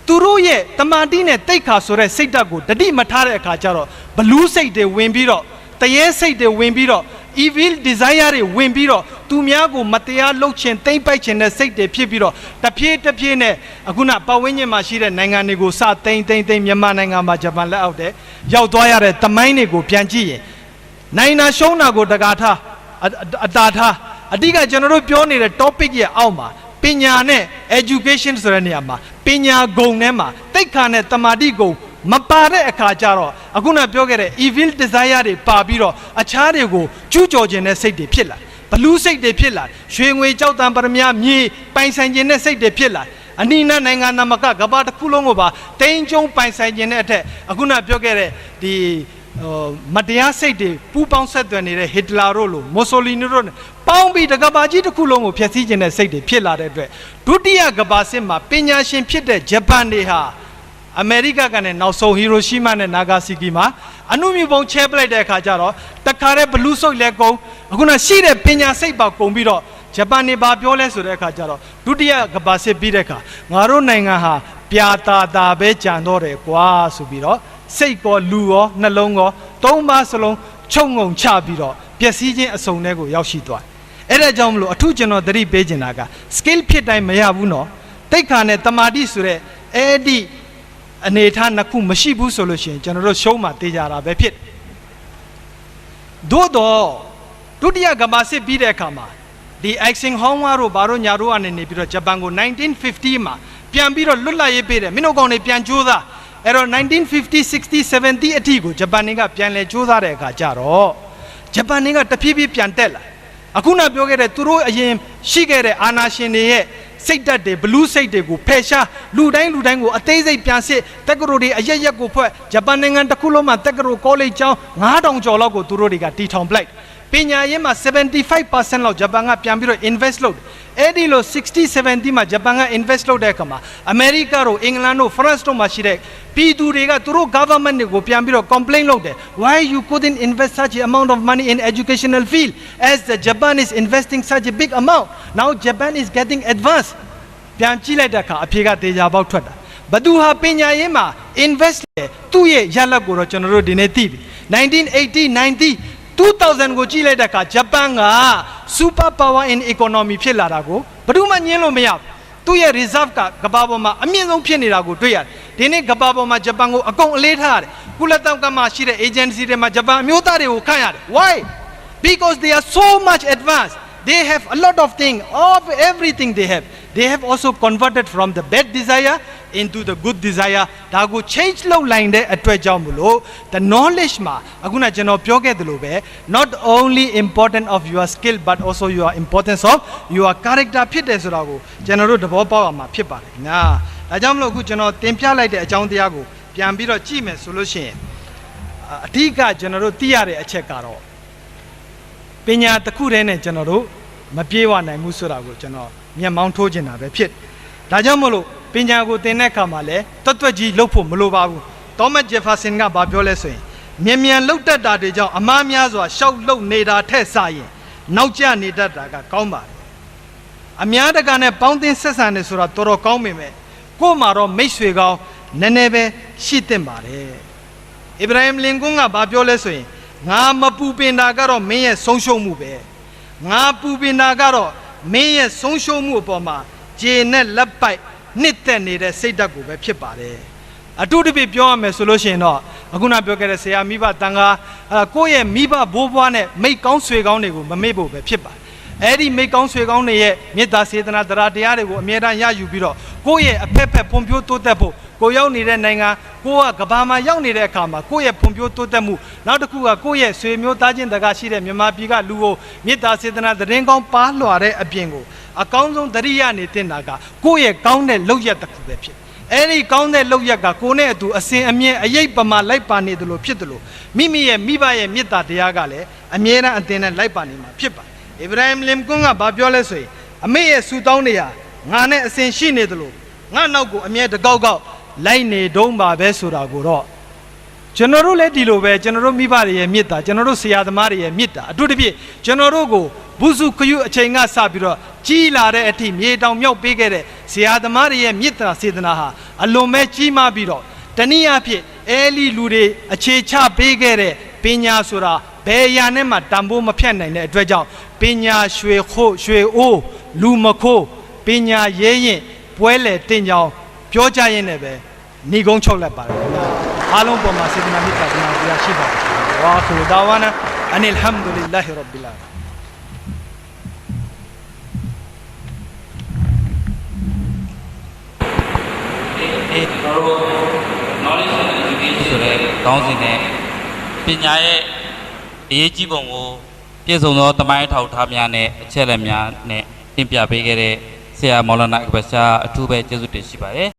သူတို့ရဲ့တမာတိနဲ့တိတ်ခါဆိုတဲ့စိတ်ဓာတ်ကိုတတိမထားတဲ့အခါကျတော့ဘလူးစိတ်တွေဝင်ပြီးတော့တရေစိတ်တွေဝင်ပြီးတော့ evil desire တွေဝင်ပြီးတော့သူများကိုမတရားလုပ်ခြင်းသိမ်းပိုက်ခြင်းနဲ့စိတ်တွေဖြစ်ပြီးတော့တဖြည်းနဲ့အခုနပတ်ဝန်းကျင်မှာရှိတဲ့နိုင်ငံတွေကိုစသိမ်းမြန်မာနိုင်ငံမှာဂျပန်လက်အောက်တဲ့ရောက်သွားရတဲ့တမိုင်းတွေကိုပြန်ကြည့်ရင်နိုင်နာရှုံးတာကိုတကားထားအတာထားအဓိကကျွန်တော်တို့ပြောနေတဲ့ topic ရဲ့အောက်မှာပညာနဲ့ education ဆိုတဲ့နေရာမှာပညာဂုဏ်ထဲမှာတိတ်ခါနဲ့တမာတိဂုဏ်မပါတဲ့အခါကျတော့အခုနပြောခဲ့တဲ့ evil desire တွေပါပြီးတော့အခြားတွေကိုကျူးကျော်ခြင်းနဲ့စိတ်တွေဖြစ်လာဘလူးစိတ်တွေဖြစ်လာရွှေငွေကြောက်တံပရမများမြေပိုင်ဆိုင်ခြင်းနဲ့စိတ်တွေဖြစ်လာအနိနာနိုင်ငံနာမကကဘာတစ်ခုလုံးကိုပါတိန်ကျုံပိုင်ဆိုင်ခြင်းနဲ့အထက်အခုနပြောခဲ့တဲ့ဒီမတရားစိတ်တွေပူးပေါင်းဆက်သွယ်နေတဲ့ဟစ်တလာတို့လိုမိုဆိုလီနီတို့ပေါင်းပြီးတကဘာကြီးတစ်ခုလုံးကိုဖျက်ဆီးခြင်းနဲ့စိတ်တွေဖြစ်လာတဲ့အတွက်ဒုတိယကမ္ဘာစစ်မှာပညာရှင်ဖြစ်တဲ့ဂျပန်တွေဟာအမေရိကကနဲ့နောက်ဆုံးဟီရိုရှီးမားနဲ့နာဂါစီကီမှာအနုမြူပုံချဲပလိုက်တဲ့အခါကျတော့တခါတည်းဘလူးဆုပ်လဲကုန်အခုနရှိတဲ့ပညာစိတ်ပါကုန်ပြီးတော့ဂျပန်နေပါပြောလဲဆိုတဲ့အခါကျတော့ဒုတိယကမ္ဘာစစ်ပြီးတဲ့အခါငါတို့နိုင်ငံဟာပြာတာပဲကြံတော့တယ်ကွာဆိုပြီးတော့စိတ်ကောလူရောနှလုံးရောသုံးပါးစလုံးချုံငုံချပြီးတော့ပျက်စီးခြင်းအစုံထဲကိုရောက်ရှိသွားအဲ့ဒါကြောင့်မလို့အထူးကျွန်တော်သတိပေးချင်တာက skill ဖြစ်တိုင်းမရဘူးနော်တိတ်ခါနဲ့တမာတိဆိုတဲ့အဲ့ဒီအနေထားနှစ်ခုမရှိဘူးဆိုလို့ရှိရင်ကျွန်တော်တို့ရှုံးမှတေးကြတာပဲဖြစ်သို့တော့ဒုတိယကမ္ဘာစစ်ပြီးတဲ့အခါမှာဒီ Axing Honwa တို့ဘာတို့ညာတို့ကနေပြီးတော့ဂျပန်ကို1950မှာပြန်ပြီးတော့လွတ်လပ်ရေးပေးတယ်မင်းတို့ကောင်တွေပြန်ကြိုးစားအဲ့တော့1950 60 70အထိကိုဂျပန်တွေကပြန်လဲကြိုးစားတဲ့အခါကျတော့ဂျပန်တွေကတဖြည်းဖြည်းပြန်တက်လာအခုနပြောခဲ့တဲ့သူတို့အရင်ရှိခဲ့တဲ့အာဏာရှင်တွေရဲ့စိတ်ဓာတ်တွေဘလူးစိတ်တွေကိုဖယ်ရှားလူတိုင်းကိုအသေးစိတ်ပြန်စစ်တက္ကသိုလ်တွေအရက်ကိုဖွဲ့ဂျပန်နိုင်ငံတစ်ခုလုံးမှာတက္ကသိုလ်ကောလိပ်ကျောင်း9000ကျော်လောက်ကိုသူတို့တွေကတီထောင်ပလိုက်ပညာရေးမှာ 75% လောက်ဂျပန်ကပြန်ပြီးတော့ invest လုပ်တယ်အဲ့ဒီလို60 70မှာဂျပန်က invest လုပ်တဲ့အခါမှာအမေရိကတို့အင်္ဂလန်တို့ France တို့မှာရှိတဲ့ပြည်သူတွေကသူတို့ government တွေကိုပြန်ပြီးတော့ complain လုပ်တယ် why you couldn't invest such an amount of money in educational field as the Japan is investing such a big amount now Japan is getting advanced ပြန်ကြည့်လိုက်တဲ့အခါအဖြေကတေချာပေါက်ထွက်တာဘသူဟာပညာရေးမှာ invest လေသူ့ရဲ့ရလဒ်ကိုတော့ကျွန်တော်တို့ဒီနေ့သိပြီ1980 90 2000ကိုကြည့်လိုက်တဲ့အခါဂျပန်က super power in economy ဖြစ်လာတာကိုဘယ်သူမှညင်းလို့မရဘူးသူ့ရဲ့ reserve ကကမ္ဘာပေါ်မှာအမြင့်ဆုံးဖြစ်နေတာကိုတွေ့ရတယ်ဒီနေ့ကမ္ဘာပေါ်မှာဂျပန်ကိုအကုန်အလေးထားရတယ်ကုလသမဂ္ဂမှာရှိတဲ့ agency တွေမှာဂျပန်အမျိုးသားတွေကိုခန့်ရတယ် why because they are so much advanced they have a lot of things, of everything they have. They have also converted from the bad desire into the good desire. That go change low line there at the knowledge ma aguna jano pyoge delube not only important of your skill but also your importance of your character fit as rago general the bopa ma pipa na ajam lo ku jano tempia like the ajang diago pian biro chi me solution atika general tiare a checkaro Pinya the Kurene general Mapiwa and Musurago general near Mount Tojina Pit Dajamolo Pinyago Teneka Male Totwaji Lopo Molobabu Thomas Jefferson Babiole Miamian looked at that Amamiazo shout low Neda Tessai Nauja Nida Daga Comba Amiada Gane Pounding Sesane Sura Toro Comime Komaro Meswego Nenebe Shitembare Ibrahim Lingunga Babiole Nga mapupinda garo meye social move. Nga pupinda garo meye social move poma. Jene lapai nite nire seida gube pipare. Atu di pipyo me solution no. Aguna pyo se ya miba tanga koye miba bobwane mei kaung sui kaung ne go mamebo be pipa. Eri mei kaung sui kaung ne ye meta sedana daratiya de go amyeran ya yu biro. Koye apepe pompyo to tepo. Ko yaw nire nainga ko ka ba ma yaw nire akha ma ko ye phunpyo totat mu naw taku ka ko ye swee myo ta chin daga shi de Myanmar pi ka lu ko metta sedana tharin kaung pa lwa de apyin ko akaung song thariya ne tin na ka ko ye kaung de lok yat taku be phit eri kaung de lok yat ka ko ne atu asin amye ayait pama lai pa ne delo phit delo mimi ye miba ye metta taya ka le amye ran atin ne lai pa ne ma phit pa Ibrahim Lincoln ka ba pyo le so ame ye su taung ne ya nga ne asin shi ne delo nga naw ko amye de gaw gaw Line don't ba besura goro. General Edilo, General Mibari, Mita, General Siadamari, Mita, do the be General go, Buzu Kuyu Chenga Sabiro, Chila re team, ye down Myo Bigere, Siadamari, Mita Sidanaha, Alome Chima Biro, Tania Pi, Eli Lude, a Checha Bigere, Pina Sura, Bayanema, Tambo Mapiana, Dredja, Pina Shue Ho, Shue O, Lumako, Pina Ye, Puele, Tinjao, Pioja Yenebe. Nigong chola para. Along poma sidina mita dina dia shiba. Wa akhiru dawana anil hamdulillahi rabbil alamin. Knowledge and education ဆိုတဲ့ခေါင်းစဉ်နဲ့ပညာရဲ့အရေးကြီးပုံကိုပြည့်စုံသောတမိုင်းထောက်ထားများနဲ့အချက်အလက်များနဲ့တင်ပြပေးခဲ့တဲ့ဆရာမော်လနာအကဘရှာအထူးပဲကျေးဇူးတင်ရှိပါတယ်